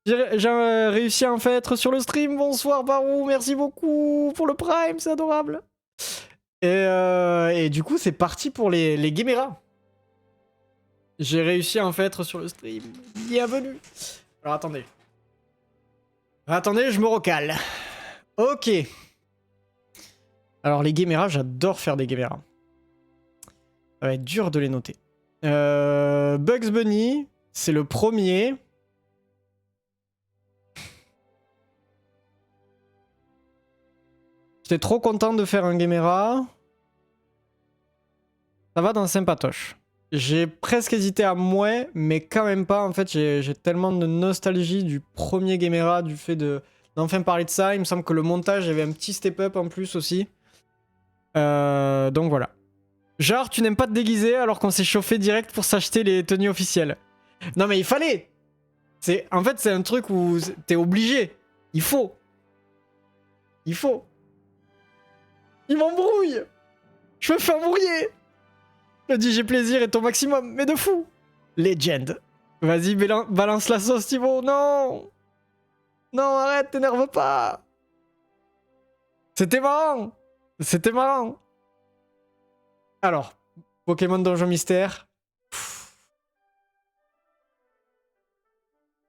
S1: J'ai réussi à enfin être sur le stream. Bonsoir Barou, merci beaucoup pour le Prime, c'est adorable. Et du coup, c'est parti pour les Gamera. J'ai réussi à enfin être sur le stream. Bienvenue. Alors attendez. Attendez, je me recale. Ok. Alors les Gamera, j'adore faire des Gamera. Ça va être dur de les noter. Bugs Bunny, c'est le premier. J'étais trop content de faire un Gamera. Ça va dans Sympatoche. J'ai presque hésité à moins, mais quand même pas. En fait, j'ai tellement de nostalgie du premier Gamera, du fait d'enfin parler de ça. Il me semble que le montage avait un petit step-up en plus aussi. Donc voilà. Genre, tu n'aimes pas te déguiser alors qu'on s'est chauffé direct pour s'acheter les tenues officielles. Non mais il fallait. En fait, c'est un truc où t'es obligé. Il faut. Il faut. Il m'embrouille. Je me fais embrouiller. Le DJ plaisir est au maximum, mais de fou. Legend. Vas-y, balance la sauce, Thibaut. Non. Non, arrête, t'énerve pas. C'était marrant. C'était marrant. Alors, Pokémon Donjon Mystère.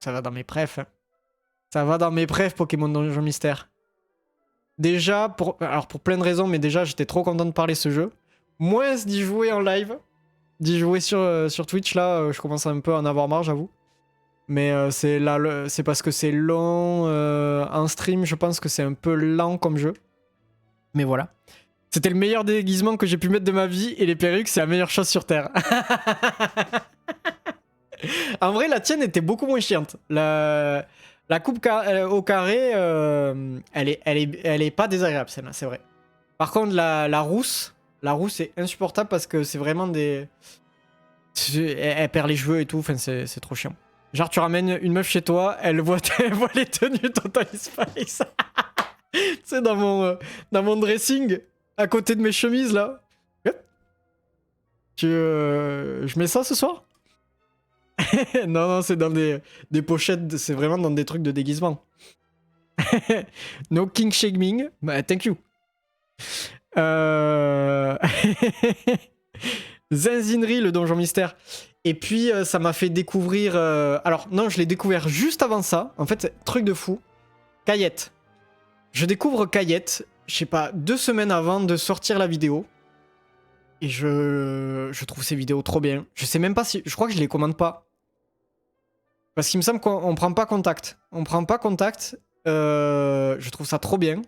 S1: Ça va dans mes prefs. Hein. Ça va dans mes prefs, Pokémon Donjon Mystère. Déjà, pour plein de raisons, mais déjà, j'étais trop content de parler ce jeu. Moins d'y jouer en live. D'y jouer sur Twitch, là, je commence un peu à en avoir marre, j'avoue. Mais c'est parce que c'est long. En stream, je pense que c'est un peu lent comme jeu. Mais voilà. C'était le meilleur déguisement que j'ai pu mettre de ma vie, et les perruques, c'est la meilleure chose sur Terre. En vrai, la tienne était beaucoup moins chiante. La coupe au carré, elle est pas désagréable, celle-là, c'est vrai. Par contre, la rousse est insupportable parce que c'est vraiment des... Elle perd les cheveux et tout, enfin, c'est trop chiant. Genre, tu ramènes une meuf chez toi, elle voit les tenues Total Spice. Tu sais, dans mon dressing, à côté de mes chemises, là. Je mets ça ce soir? Non, c'est dans des pochettes, c'est vraiment dans des trucs de déguisement. No king shaming, bah thank you. Zinzinri, le donjon mystère. Et puis ça m'a fait découvrir... Alors non, je l'ai découvert juste avant ça. En fait, truc de fou. Kayette. Je découvre Kayette, je sais pas, 2 semaines avant de sortir la vidéo. Et je trouve ces vidéos trop bien. Je sais même pas si... Je crois que je les commande pas. Parce qu'il me semble qu'on prend pas contact. On prend pas contact. Je trouve ça trop bien.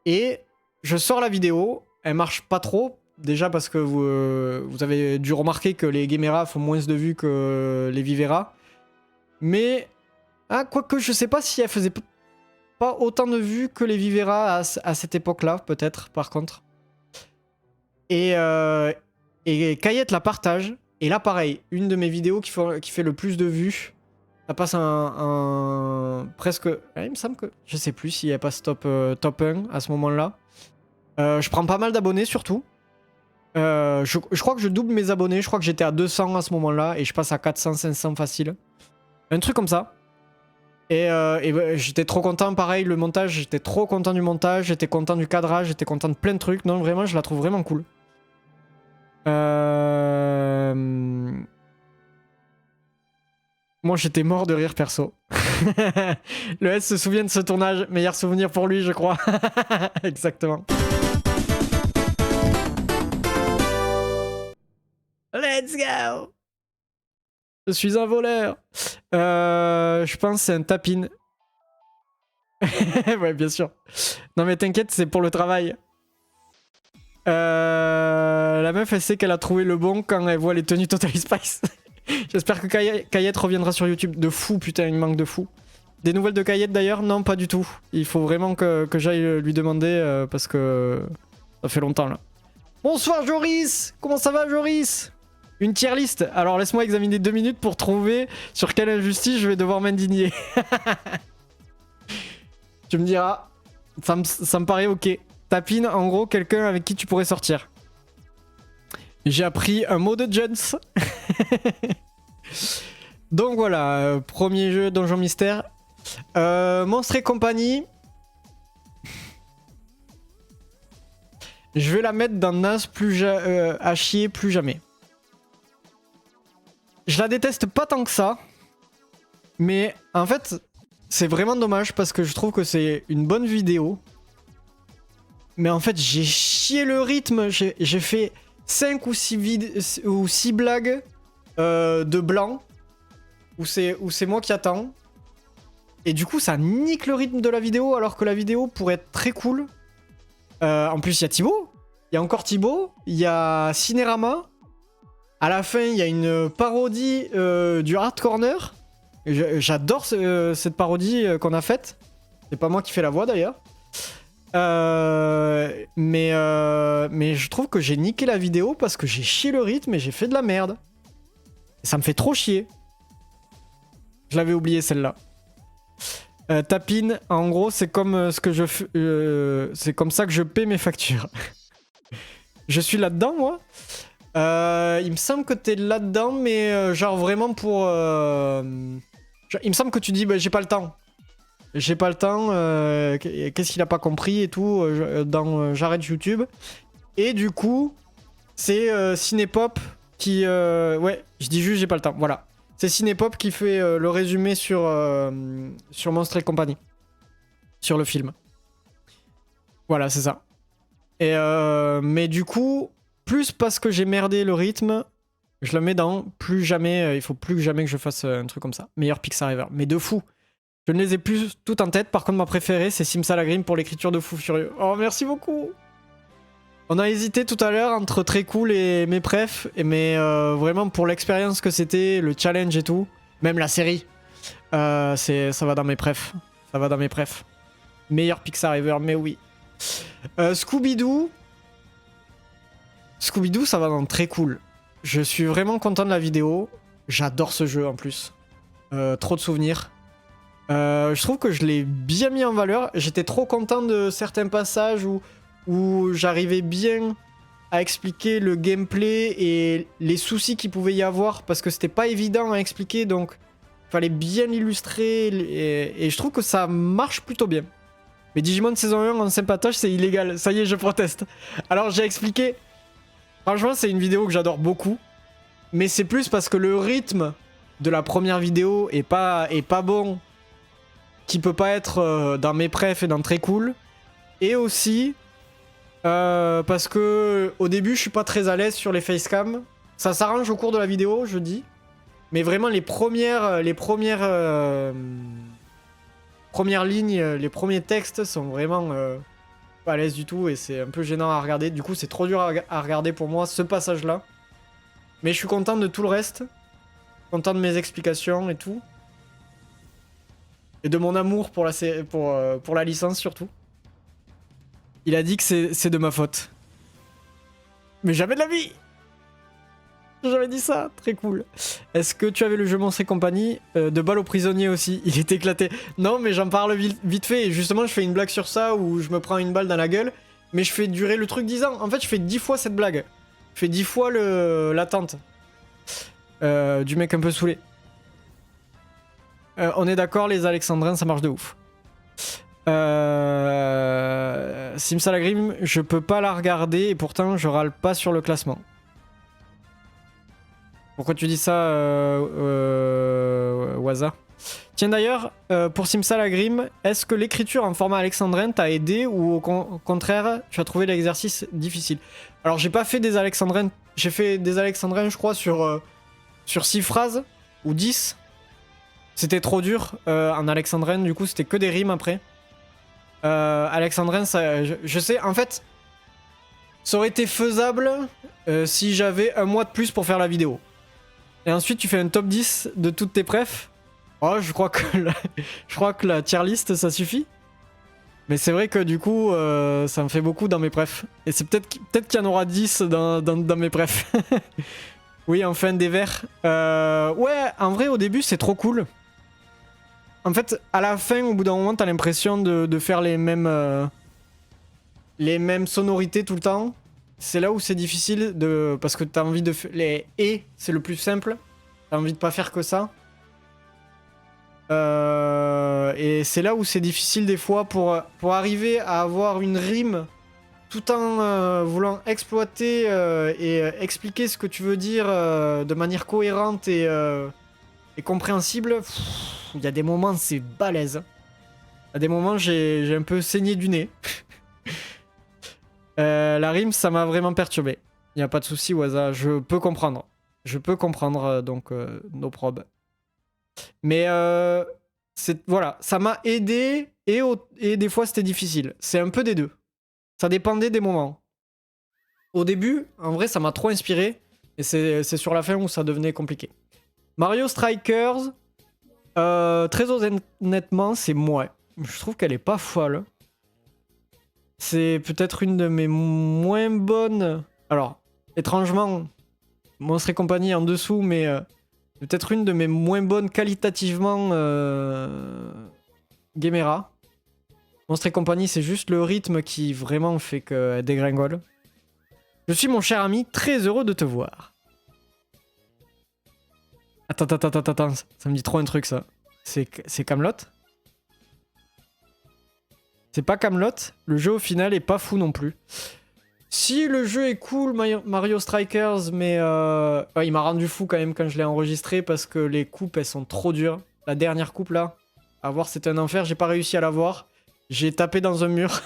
S1: Et je sors la vidéo. Elle marche pas trop. Déjà parce que vous avez dû remarquer que les Gamera font moins de vues que les Vivera. Mais... Ah, quoique je sais pas si elle faisait pas autant de vues que les Vivera à cette époque-là, peut-être, par contre. Et Kayette la partage. Et là, pareil, une de mes vidéos qui fait le plus de vues, ça passe presque... Il me semble que... Je sais plus si elle passe top 1 à ce moment-là. Je prends pas mal d'abonnés, surtout. Je crois que je double mes abonnés. Je crois que j'étais à 200 à ce moment-là. Et je passe à 400, 500 facile. Un truc comme ça. Et j'étais trop content, pareil, le montage. J'étais trop content du montage. J'étais content du cadrage. J'étais content de plein de trucs. Non, vraiment, je la trouve vraiment cool. Moi j'étais mort de rire perso. Le S se souvient de ce tournage, meilleur souvenir pour lui je crois. Exactement. Let's go. Je suis un voleur. Je pense que c'est un tapin. Ouais bien sûr. Non mais t'inquiète, c'est pour le travail. La meuf elle sait qu'elle a trouvé le bon quand elle voit les tenues Total Spice. J'espère que Kayette reviendra sur YouTube. De fou, putain, il manque de fou. Des nouvelles de Kayette d'ailleurs? Non, pas du tout. Il faut vraiment que j'aille lui demander parce que ça fait longtemps là. Bonsoir Joris. Comment ça va Joris? Une tier list. Alors laisse-moi examiner 2 minutes pour trouver sur quelle injustice je vais devoir m'indigner. Tu me diras. Ça me paraît ok. Tapine, en gros, quelqu'un avec qui tu pourrais sortir. J'ai appris un mot de Jones. Donc voilà, premier jeu Donjon Mystère. Monstres et compagnie. Je vais la mettre dans Naze à chier plus jamais. Je la déteste pas tant que ça. Mais en fait, c'est vraiment dommage parce que je trouve que c'est une bonne vidéo. Mais en fait, j'ai chié le rythme. J'ai fait 5 ou 6 blagues de blanc. Où c'est moi qui attends. Et du coup, ça nique le rythme de la vidéo alors que la vidéo pourrait être très cool. En plus, il y a Thibaut. Il y a encore Thibaut. Il y a Cinérama. À la fin, il y a une parodie du Hard Corner. J'adore cette parodie qu'on a faite. C'est pas moi qui fais la voix d'ailleurs. Mais je trouve que j'ai niqué la vidéo parce que j'ai chié le rythme et j'ai fait de la merde. Et ça me fait trop chier. Je l'avais oublié celle-là. Tapine, en gros, c'est comme ce que c'est comme ça que je paie mes factures. Je suis là-dedans, moi. Il me semble que t'es là-dedans, mais genre vraiment pour... il me semble que tu dis, bah, j'ai pas le temps. J'ai pas le temps, qu'est-ce qu'il a pas compris et tout, dans j'arrête YouTube. Et du coup, c'est Cinépop qui... ouais, je dis juste j'ai pas le temps, voilà. C'est Cinépop qui fait le résumé sur Monstres et compagnie. Sur le film. Voilà, c'est ça. Et mais du coup, plus parce que j'ai merdé le rythme, je le mets dans plus jamais, il faut plus jamais que je fasse un truc comme ça. Meilleur Pixar ever. Mais de fou. Je ne les ai plus toutes en tête. Par contre, ma préférée, c'est Simsalagrim pour l'écriture de Fou Furieux. Oh, merci beaucoup. On a hésité tout à l'heure entre très cool et mes prefs. Mais vraiment, pour l'expérience que c'était, le challenge et tout, même la série, ça va dans mes prefs. Ça va dans mes prefs. Meilleur Pixar ever, mais oui. Scooby-Doo. Scooby-Doo, ça va dans très cool. Je suis vraiment content de la vidéo. J'adore ce jeu en plus. Trop de souvenirs. Je trouve que je l'ai bien mis en valeur. J'étais trop content de certains passages où j'arrivais bien à expliquer le gameplay et les soucis qu'il pouvait y avoir parce que c'était pas évident à expliquer, donc il fallait bien l'illustrer et je trouve que ça marche plutôt bien. Mais Digimon saison 1 en sympatoche, c'est illégal. Ça y est, je proteste. Alors j'ai expliqué. Franchement, c'est une vidéo que j'adore beaucoup, mais c'est plus parce que le rythme de la première vidéo est pas bon, qui peut pas être dans mes prefs et dans très cool, et aussi parce que au début je suis pas très à l'aise sur les facecam. Ça s'arrange au cours de la vidéo, je dis, mais vraiment les premières lignes, les premiers textes sont vraiment pas à l'aise du tout et c'est un peu gênant à regarder. Du coup c'est trop dur à regarder pour moi ce passage là, mais je suis content de tout le reste, content de mes explications et tout. Et de mon amour pour la licence surtout. Il a dit que c'est de ma faute. Mais jamais de la vie. J'avais dit ça, très cool. Est-ce que tu avais le jeu Monstres et compagnie de balle aux prisonniers aussi? Il est éclaté. Non, mais j'en parle vite fait. Et justement, je fais une blague sur ça où je me prends une balle dans la gueule. Mais je fais durer le truc 10 ans. En fait, je fais 10 fois cette blague. Je fais 10 fois l'attente. Du mec un peu saoulé. On est d'accord, les Alexandrins, ça marche de ouf. Simsalagrim, je peux pas la regarder et pourtant je râle pas sur le classement. Pourquoi tu dis ça, Waza? Tiens d'ailleurs, pour Simsalagrim, est-ce que l'écriture en format alexandrin t'a aidé ou au contraire, tu as trouvé l'exercice difficile? Alors j'ai pas fait des alexandrins, j'ai fait des alexandrins je crois sur 6 phrases ou 10. C'était trop dur en alexandrin, du coup c'était que des rimes après. Alexandrin, ça, je sais, en fait, ça aurait été faisable si j'avais un mois de plus pour faire la vidéo. Et ensuite tu fais un top 10 de toutes tes prefs. Oh, je crois que la tier list ça suffit. Mais c'est vrai que du coup ça me fait beaucoup dans mes prefs. Et c'est peut-être qu'il y en aura 10 dans mes prefs. Oui, enfin des vers. Ouais, en vrai au début c'est trop cool. En fait, à la fin, au bout d'un moment, t'as l'impression de faire les mêmes sonorités tout le temps. C'est là où c'est difficile parce que t'as envie de faire les et, c'est le plus simple. T'as envie de pas faire que ça. Et c'est là où c'est difficile des fois pour arriver à avoir une rime tout en voulant exploiter et expliquer ce que tu veux dire de manière cohérente et compréhensible. Il y a des moments, c'est balèze. À des moments, j'ai un peu saigné du nez. La rime, ça m'a vraiment perturbé. Il n'y a pas de souci, Waza, je peux comprendre. Je peux comprendre, donc, no prob. Mais voilà, ça m'a aidé et des fois, c'était difficile. C'est un peu des deux. Ça dépendait des moments. Au début, en vrai, ça m'a trop inspiré. Et c'est sur la fin où ça devenait compliqué. Mario Strikers, très honnêtement, c'est moi. Je trouve qu'elle est pas folle. C'est peut-être une de mes moins bonnes... Alors, étrangement, Monstres et compagnie en dessous, mais peut-être une de mes moins bonnes qualitativement Gamera. Monstres et compagnie, c'est juste le rythme qui vraiment fait qu'elle dégringole. Je suis mon cher ami, très heureux de te voir. Attends, ça me dit trop un truc ça. C'est Camelot? C'est pas Camelot. Le jeu au final est pas fou non plus. Si le jeu est cool, Mario Strikers, mais ouais, il m'a rendu fou quand même quand je l'ai enregistré parce que les coupes elles sont trop dures. La dernière coupe là, à voir c'était un enfer, j'ai pas réussi à la voir. J'ai tapé dans un mur.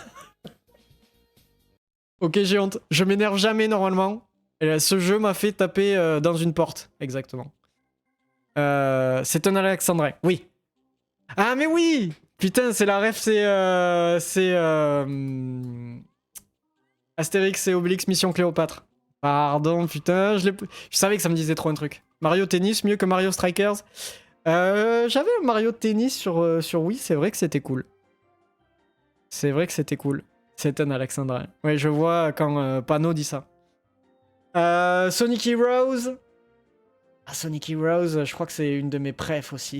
S1: Ok, j'ai honte. Je m'énerve jamais normalement. Et là, ce jeu m'a fait taper dans une porte, exactement. C'est un alexandrin, oui. Ah mais oui. Putain, c'est la ref, c'est Astérix et Obélix Mission Cléopâtre. Pardon, putain, je savais que ça me disait trop un truc. Mario Tennis, mieux que Mario Strikers. J'avais un Mario Tennis sur Wii, c'est vrai que c'était cool. C'est vrai que c'était cool. C'est un alexandrin. Ouais, je vois quand Pano dit ça. Sonic Heroes. Ah, Sonic Heroes, je crois que c'est une de mes préfs aussi.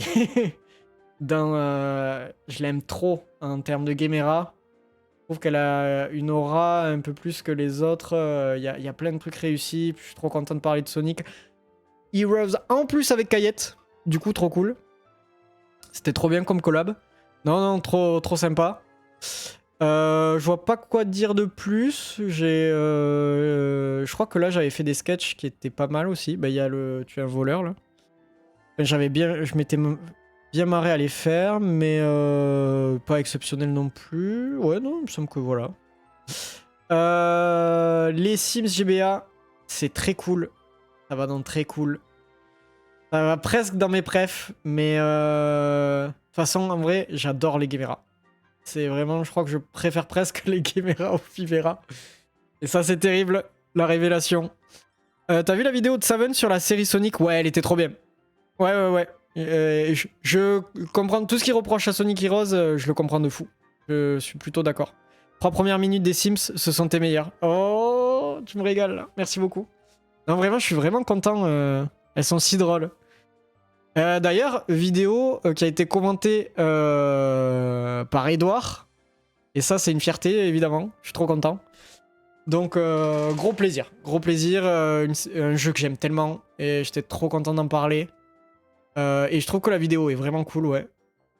S1: Je l'aime trop en termes de Gamera. Je trouve qu'elle a une aura un peu plus que les autres. Il y a plein de trucs réussis. Je suis trop content de parler de Sonic. Heroes en plus avec Kayette. Du coup, trop cool. C'était trop bien comme collab. Non, trop sympa. Je vois pas quoi dire de plus. Je crois que là, j'avais fait des sketchs qui étaient pas mal aussi. Bah, il y a tu es un voleur, là. Je m'étais bien marré à les faire, mais pas exceptionnel non plus. Ouais, non, il me semble que voilà. Les Sims GBA, c'est très cool. Ça va dans très cool. Ça va presque dans mes prefs, mais de toute façon, en vrai, j'adore les Gamera. C'est vraiment, je crois que je préfère presque les Gamera aux Fivera. Et ça, c'est terrible, la révélation. T'as vu la vidéo de Saven sur la série Sonic? Ouais, elle était trop bien. Ouais. Je comprends tout ce qu'il reproche à Sonic Heroes, je le comprends de fou. Je suis plutôt d'accord. 3 premières minutes des Sims, ce sont tes meilleures. Oh, tu me régales là. Merci beaucoup. Non, vraiment, je suis vraiment content. Elles sont si drôles. D'ailleurs, vidéo qui a été commentée par Edouard. Et ça, c'est une fierté, évidemment. Je suis trop content. Donc, gros plaisir. Gros plaisir. Un jeu que j'aime tellement. Et j'étais trop content d'en parler. Et je trouve que la vidéo est vraiment cool, ouais.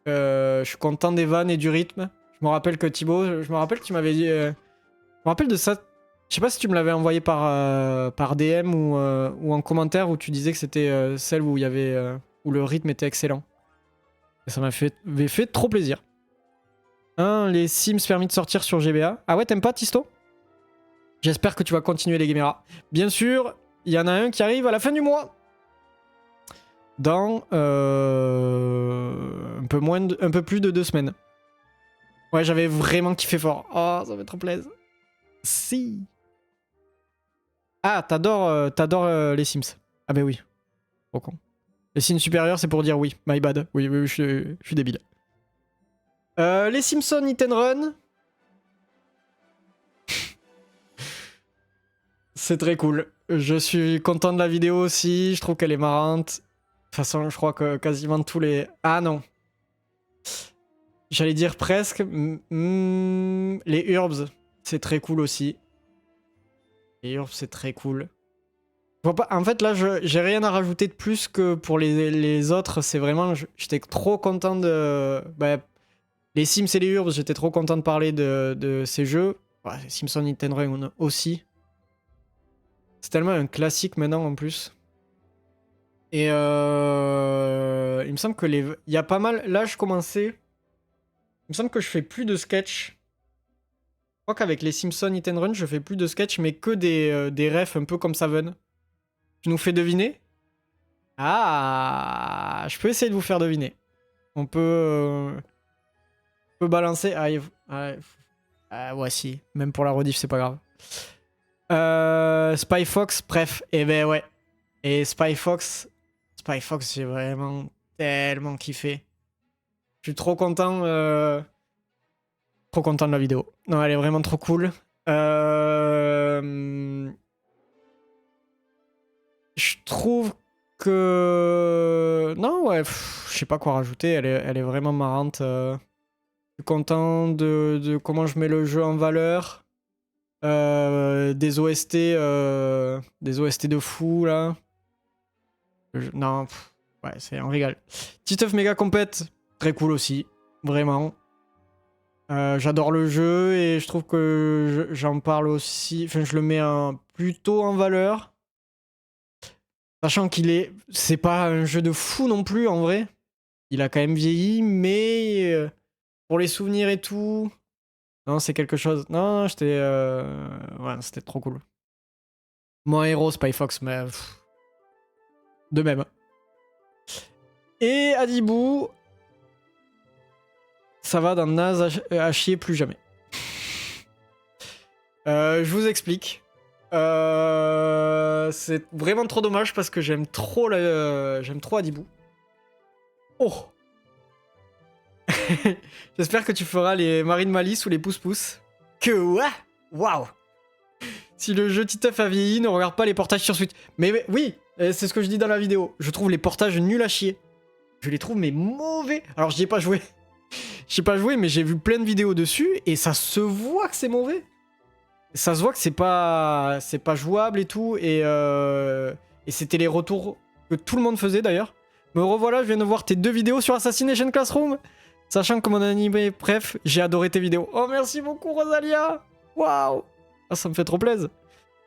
S1: Je suis content des vannes et du rythme. Je me rappelle que Thibaut, je me rappelle que tu m'avais dit... je me rappelle de ça. Je sais pas si tu me l'avais envoyé par DM ou en commentaire où tu disais que c'était celle où il y avait... où le rythme était excellent. Et ça m'avait fait trop plaisir. Les Sims permis de sortir sur GBA. Ah ouais, t'aimes pas, Tisto? J'espère que tu vas continuer les Gamera. Bien sûr, il y en a un qui arrive à la fin du mois. Dans un peu plus de 2 semaines. Ouais, j'avais vraiment kiffé fort. Oh, ça va trop plaisir. Si. Ah, t'adores les Sims. Ah bah oui. Trop con. Les signes supérieurs, c'est pour dire oui. My bad. Oui, je suis débile. Les Simpsons Hit and Run. C'est très cool. Je suis content de la vidéo aussi. Je trouve qu'elle est marrante. De toute façon, je crois que quasiment tous les... Ah non. J'allais dire presque. Les Urbs, c'est très cool aussi. Les Urbs, c'est très cool. vois pas. En fait, là, j'ai rien à rajouter de plus que pour les autres. C'est vraiment. J'étais trop content de. Bah, les Sims et les Urbs, j'étais trop content de parler de ces jeux. Ouais, Simpson Nintendo Run aussi. C'est tellement un classique maintenant en plus. Et il me semble que il y a pas mal. Là, je commençais. Il me semble que je fais plus de sketch. Je crois qu'avec les Simpsons Hit and Run, je fais plus de sketch, mais que des refs un peu comme Saven. Tu nous fais deviner? Ah, je peux essayer de vous faire deviner. On peut balancer. Voici. Même pour la rediff, c'est pas grave. Spy Fox, bref. Et ben ouais. Et Spy Fox, j'ai vraiment tellement kiffé. Je suis trop content. Trop content de la vidéo. Non, elle est vraiment trop cool. Je trouve que... Non, ouais, je sais pas quoi rajouter. Elle est vraiment marrante. Je suis content de comment je mets le jeu en valeur. Des OST de fou, là. Non, ouais, c'est un régal. Titeuf méga compète, très cool aussi. Vraiment. J'adore le jeu et je trouve que j'en parle aussi. Enfin, je le mets plutôt en valeur. Sachant c'est pas un jeu de fou non plus en vrai. Il a quand même vieilli, mais pour les souvenirs et tout. Non, c'est quelque chose. Non, ouais, c'était trop cool. Mon héros, Spy Fox, mais. De même. Et Adibou. Ça va d'un naze à chier plus jamais. Je vous explique. C'est vraiment trop dommage parce que j'aime trop Adibou. Oh. J'espère que tu feras les Marine Malice ou les pouce-pouce. Que ouais. Waouh. Si le jeu Titeuf a vieilli, ne regarde pas les portages sur Switch. Mais oui, c'est ce que je dis dans la vidéo. Je trouve les portages nuls à chier. Je les trouve mais mauvais. Alors j'y ai pas joué. J'y ai pas joué, mais j'ai vu plein de vidéos dessus et ça se voit que c'est mauvais. Ça se voit que c'est pas jouable et tout. Et c'était les retours que tout le monde faisait d'ailleurs. Me revoilà, je viens de voir tes 2 vidéos sur Assassination Classroom. Sachant que mon animé, bref, j'ai adoré tes vidéos. Oh, merci beaucoup, Rosalia. Waouh. Ah, ça me fait trop plaisir.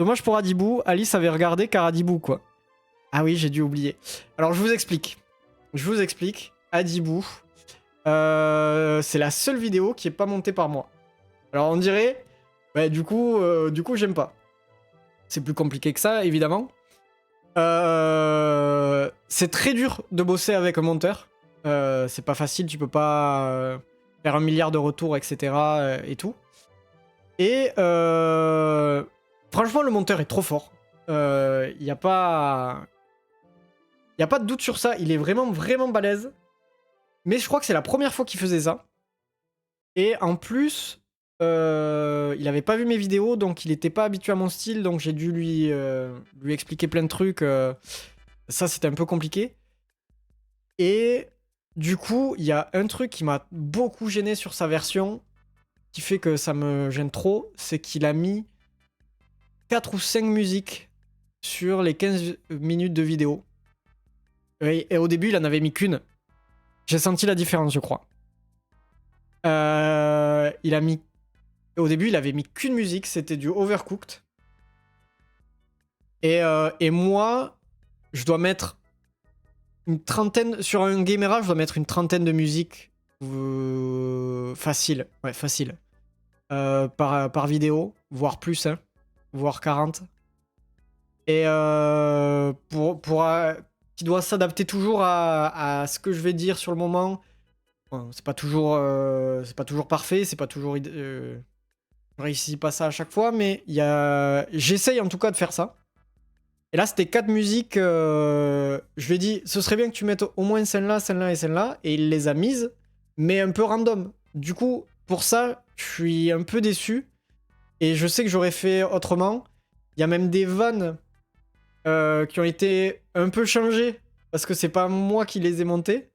S1: Dommage pour Adibou. Alice avait regardé car Adibou, quoi. Ah oui, j'ai dû oublier. Alors, je vous explique. Adibou, c'est la seule vidéo qui est pas montée par moi. Alors, on dirait... Ouais, du coup, j'aime pas. C'est plus compliqué que ça, évidemment. C'est très dur de bosser avec un monteur. C'est pas facile, tu peux pas faire 1 milliard de retours, etc. Et tout. Et franchement, le monteur est trop fort. Y a pas de doute sur ça. Il est vraiment, vraiment balèze. Mais je crois que c'est la première fois qu'il faisait ça. Et en plus, il avait pas vu mes vidéos, donc il était pas habitué à mon style. Donc j'ai dû lui expliquer plein de trucs. Ça, c'était un peu compliqué. Et du coup, il y a un truc qui m'a beaucoup gêné sur sa version, qui fait que ça me gêne trop, c'est qu'il a mis 4 ou 5 musiques sur les 15 minutes de vidéo. Et au début, il en avait mis qu'une. J'ai senti la différence, je crois. Au début, il avait mis qu'une musique, c'était du Overcooked. Et moi, je dois mettre une trentaine... Sur un Gamera, je dois mettre une trentaine de musiques. Facile. Ouais, facile. Par vidéo, voire plus, hein. Voire 40. Et qui doit s'adapter toujours à ce que je vais dire sur le moment. Bon, c'est pas toujours parfait, c'est pas toujours... je réussis pas ça à chaque fois, mais j'essaye en tout cas de faire ça. Et là, c'était 4 musiques. Je lui ai dit, ce serait bien que tu mettes au moins celle-là, celle-là et celle-là. Et il les a mises, mais un peu random. Du coup, pour ça, je suis un peu déçu. Et je sais que j'aurais fait autrement. Il y a même des vannes qui ont été un peu changées. Parce que c'est pas moi qui les ai montées.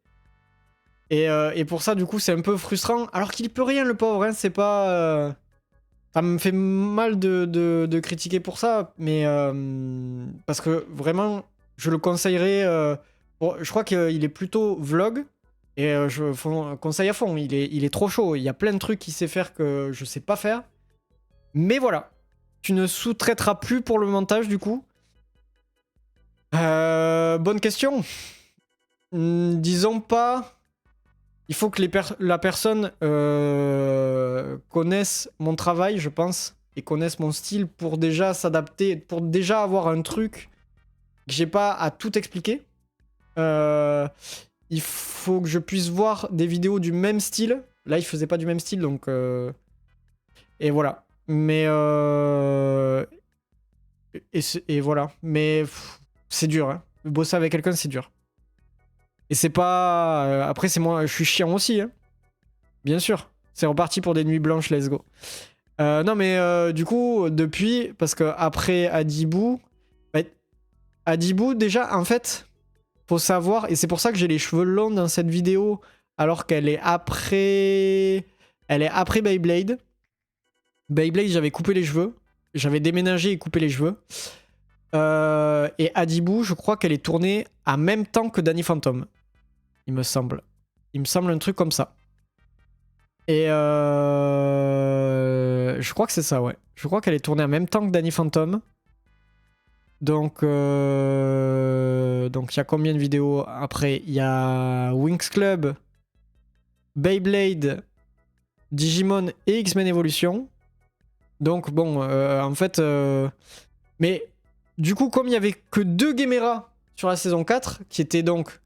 S1: Et pour ça, du coup, c'est un peu frustrant. Alors qu'il peut rien, le pauvre. Hein, c'est pas... Ça me fait mal de critiquer pour ça, mais parce que vraiment, je le conseillerais. Je crois qu'il est plutôt vlog et conseille à fond. Il est trop chaud. Il y a plein de trucs qu'il sait faire que je sais pas faire. Mais voilà, tu ne sous-traiteras plus pour le montage du coup. Bonne question. Disons pas. Il faut que la personne connaisse mon travail, je pense, et connaisse mon style pour déjà s'adapter, pour déjà avoir un truc que j'ai pas à tout expliquer. Il faut que je puisse voir des vidéos du même style. Là, il faisait pas du même style, donc... Et voilà. Mais... Et voilà. Mais c'est dur, hein. Bosser avec quelqu'un, c'est dur. Et c'est pas... Après, c'est moi, je suis chiant aussi, hein. Bien sûr. C'est reparti pour des nuits blanches, let's go. Non, mais du coup, depuis... Parce que après Adibou... Bah, Adibou, déjà, en fait... Faut savoir, et c'est pour ça que j'ai les cheveux longs dans cette vidéo, alors qu'elle est après... Elle est après Beyblade. Beyblade, j'avais coupé les cheveux. J'avais déménagé et coupé les cheveux. Et Adibou, je crois qu'elle est tournée en même temps que Danny Phantom. Il me semble. Il me semble un truc comme ça. Et je crois que c'est ça, ouais. Je crois qu'elle est tournée en même temps que Danny Phantom. Donc, il y a combien de vidéos après? Il y a Winx Club, Beyblade, Digimon et X-Men Evolution. Donc, bon, en fait... Mais, du coup, comme il y avait que 2 Gamera sur la saison 4, qui étaient donc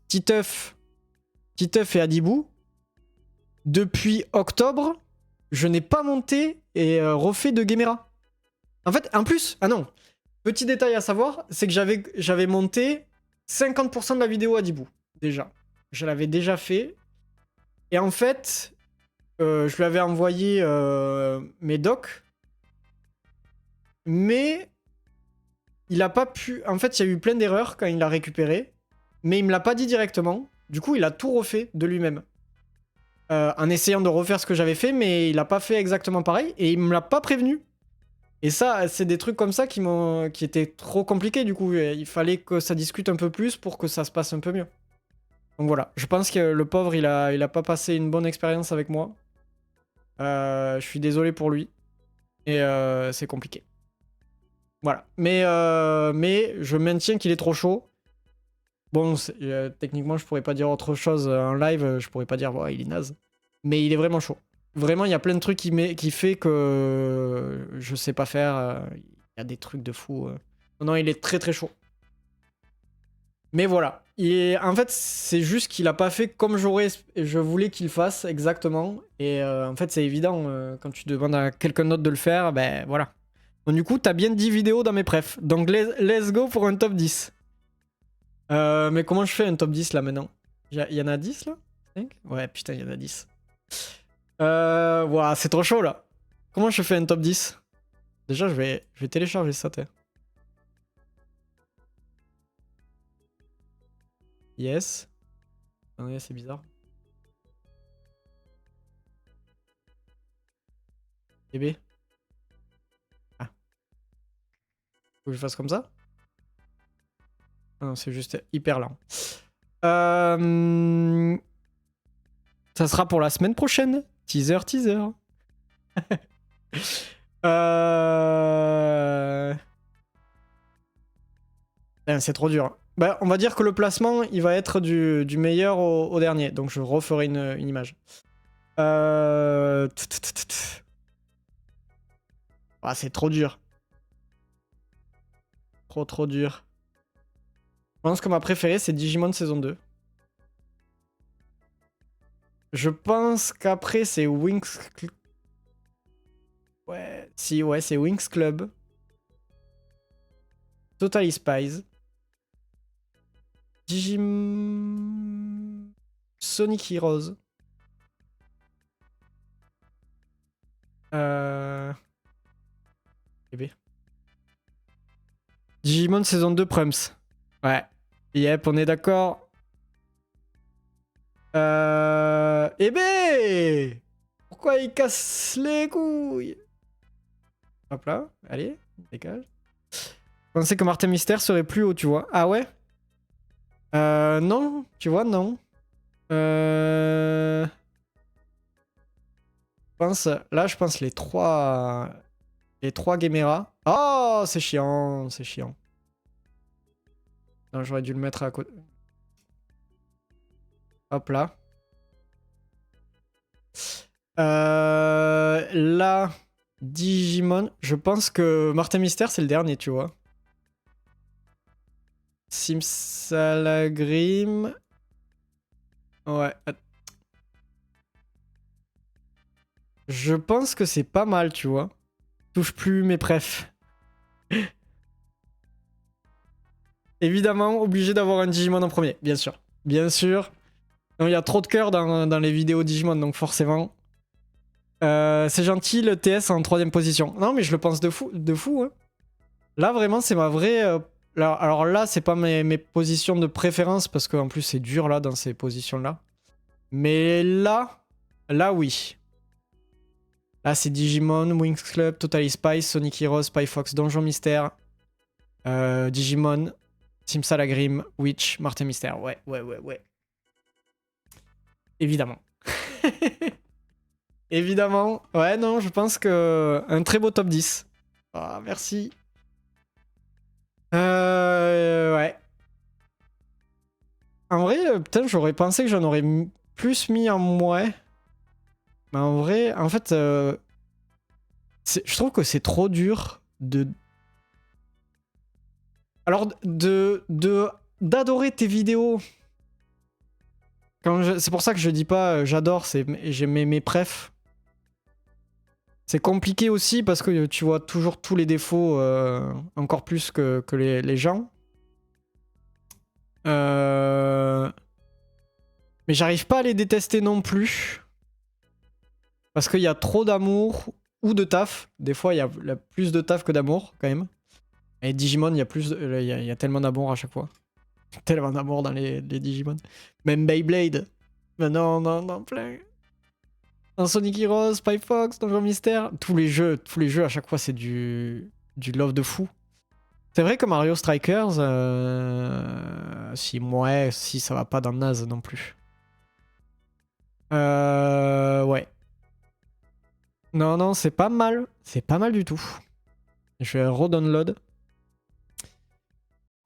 S1: Titeuf et Adibou, depuis octobre, je n'ai pas monté et refait de Gamera. En fait, en plus, ah non, petit détail à savoir, c'est que j'avais monté 50% de la vidéo à Dibou, déjà. Je l'avais déjà fait. Et en fait, je lui avais envoyé mes docs. Mais il a pas pu... En fait, il y a eu plein d'erreurs quand il l'a récupéré. Mais il me l'a pas dit directement. Du coup, il a tout refait de lui-même. En essayant de refaire ce que j'avais fait, mais il a pas fait exactement pareil. Et il me l'a pas prévenu. Et ça, c'est des trucs comme ça qui étaient trop compliqués, du coup. Il fallait que ça discute un peu plus pour que ça se passe un peu mieux. Donc voilà, je pense que le pauvre, il a pas passé une bonne expérience avec moi. Je suis désolé pour lui. Et c'est compliqué. Voilà. Mais je maintiens qu'il est trop chaud. Bon, techniquement, je pourrais pas dire autre chose en live. Je pourrais pas dire, ouais, il est naze. Mais il est vraiment chaud. Vraiment, il y a plein de trucs qui fait que je sais pas faire. Il y a des trucs de fou. Non, il est très très chaud. Mais voilà. En fait, c'est juste qu'il a pas fait comme je voulais qu'il fasse exactement. Et en fait, c'est évident. Quand tu demandes à quelqu'un d'autre de le faire, ben voilà. Donc du coup, t'as bien 10 vidéos dans mes prefs. Donc let's go pour un top 10. Mais comment je fais un top 10 là maintenant? Il y en a 10 là? 5? Ouais, putain, il y en a 10. Ouah, c'est trop chaud là. Comment je fais un top 10? Déjà, je vais télécharger ça, t'es. Yes. Ah ouais, c'est bizarre. Bébé. Ah. Faut que je fasse comme ça? Ah non, c'est juste hyper lent. Ça sera pour la semaine prochaine. Teaser, teaser. C'est trop dur. Bah, on va dire que le placement, il va être du meilleur au dernier. Donc je referai une image. Ah, c'est trop dur. Trop dur. Je pense que ma préférée, c'est Digimon saison 2. Je pense qu'après, c'est Winx... Ouais, si, ouais, c'est Winx Club. Totally Spies. Sonic Heroes. Bébé. Digimon saison 2 Prums. Ouais. Yep, on est d'accord. Eh ben, Pourquoi il casse les couilles? Hop là, allez, dégage. Je pensais que Martin Mystère serait plus haut, tu vois. Ah ouais? Non, tu vois, non. Je pense, là, je pense les trois Gamera. Oh, c'est chiant, c'est chiant. Non, j'aurais dû le mettre à côté. Hop là. Là, Digimon. Je pense que Martin Mystère, c'est le dernier, tu vois. Simsalagrim. Ouais. Je pense que c'est pas mal, tu vois. Touche plus mes prefs. Évidemment, obligé d'avoir un Digimon en premier, bien sûr. Bien sûr. Il y a trop de cœur dans les vidéos Digimon, donc forcément. C'est gentil, le TS en 3ème position. Non, mais je le pense de fou. Hein. Là, vraiment, c'est ma vraie... Alors là, c'est pas mes positions de préférence, parce qu'en plus, c'est dur, là, dans ces positions-là. Mais là, oui. Là, c'est Digimon, Wings Club, Totally Spice, Sonic Heroes, Spy Fox, Donjon Mystère, Digimon, Simsalagrim, Witch, Martin Mystère. Ouais. Évidemment. Évidemment. Ouais, non, je pense que un très beau top 10. Ah, merci. Ouais. En vrai, putain, j'aurais pensé que j'en aurais plus mis en moins. Mais en vrai, en fait, je trouve que c'est trop dur de... Alors, d'adorer tes vidéos... C'est pour ça que je dis pas j'adore, j'ai mes prefs. C'est compliqué aussi parce que tu vois toujours tous les défauts encore plus que les gens. Mais j'arrive pas à les détester non plus. Parce qu'il y a trop d'amour ou de taf. Des fois, il y a plus de taf que d'amour quand même. Et Digimon, il y a tellement d'amour à chaque fois. Tellement d'amour dans les Digimon. Même Beyblade. Mais non, plein. Dans Sonic Heroes, Spy Fox, Donjon Mystère, tous les jeux à chaque fois c'est du love de fou. C'est vrai que Mario Strikers, si ça va pas dans le naze non plus. Ouais. Non, c'est pas mal du tout. Je vais redownload.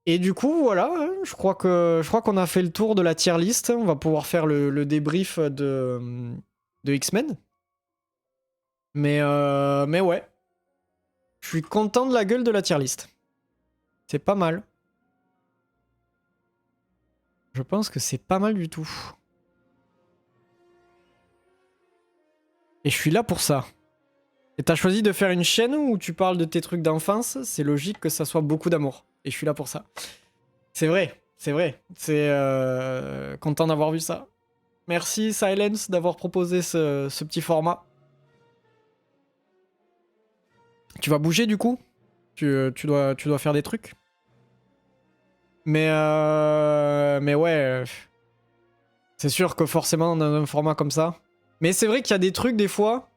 S1: Et du coup, voilà, je crois qu'on a fait le tour de la tier list. On va pouvoir faire le débrief de X-Men. Mais ouais. Je suis content de la gueule de la tier list. C'est pas mal. Je pense que c'est pas mal du tout. Et je suis là pour ça. Et t'as choisi de faire une chaîne où tu parles de tes trucs d'enfance, c'est logique que ça soit beaucoup d'amour. Et je suis là pour ça. C'est vrai. C'est content d'avoir vu ça. Merci Silence d'avoir proposé ce petit format. Tu vas bouger du coup? Tu dois faire des trucs? Mais ouais. C'est sûr que forcément dans un format comme ça. Mais c'est vrai qu'il y a des trucs des fois.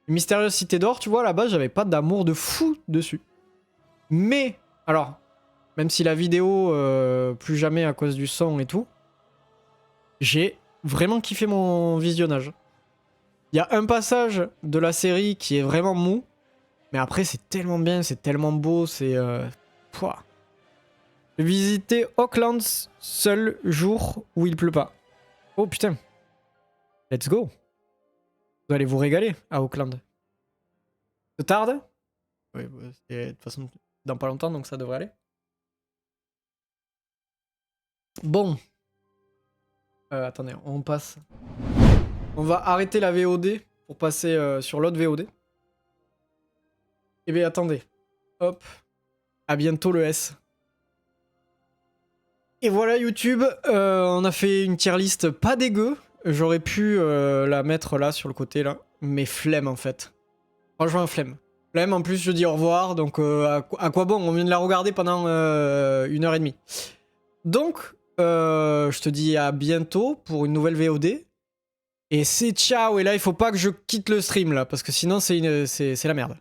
S1: Mystérieuse Cité d'Or, tu vois, là-bas, j'avais pas d'amour de fou dessus. Mais, alors, même si la vidéo, plus jamais à cause du son et tout, j'ai vraiment kiffé mon visionnage. Il y a un passage de la série qui est vraiment mou, mais après, c'est tellement bien, c'est tellement beau, c'est... Pouah. Visiter Auckland seul jour où il pleut pas. Oh putain. Let's go. Vous allez vous régaler à Auckland. Ça tarde? Oui, de toute façon, dans pas longtemps, donc ça devrait aller. Bon. Attendez, on passe. On va arrêter la VOD pour passer sur l'autre VOD. Eh bien, attendez. Hop. À bientôt le S. Et voilà YouTube, on a fait une tier list pas dégueu. J'aurais pu la mettre là sur le côté là, mais flemme en fait. Franchement flemme. Flemme, en plus je dis au revoir, donc à quoi bon? On vient de la regarder pendant 1h30. Donc je te dis à bientôt pour une nouvelle VOD. Et c'est ciao. Et là, il faut pas que je quitte le stream là, parce que sinon c'est la merde.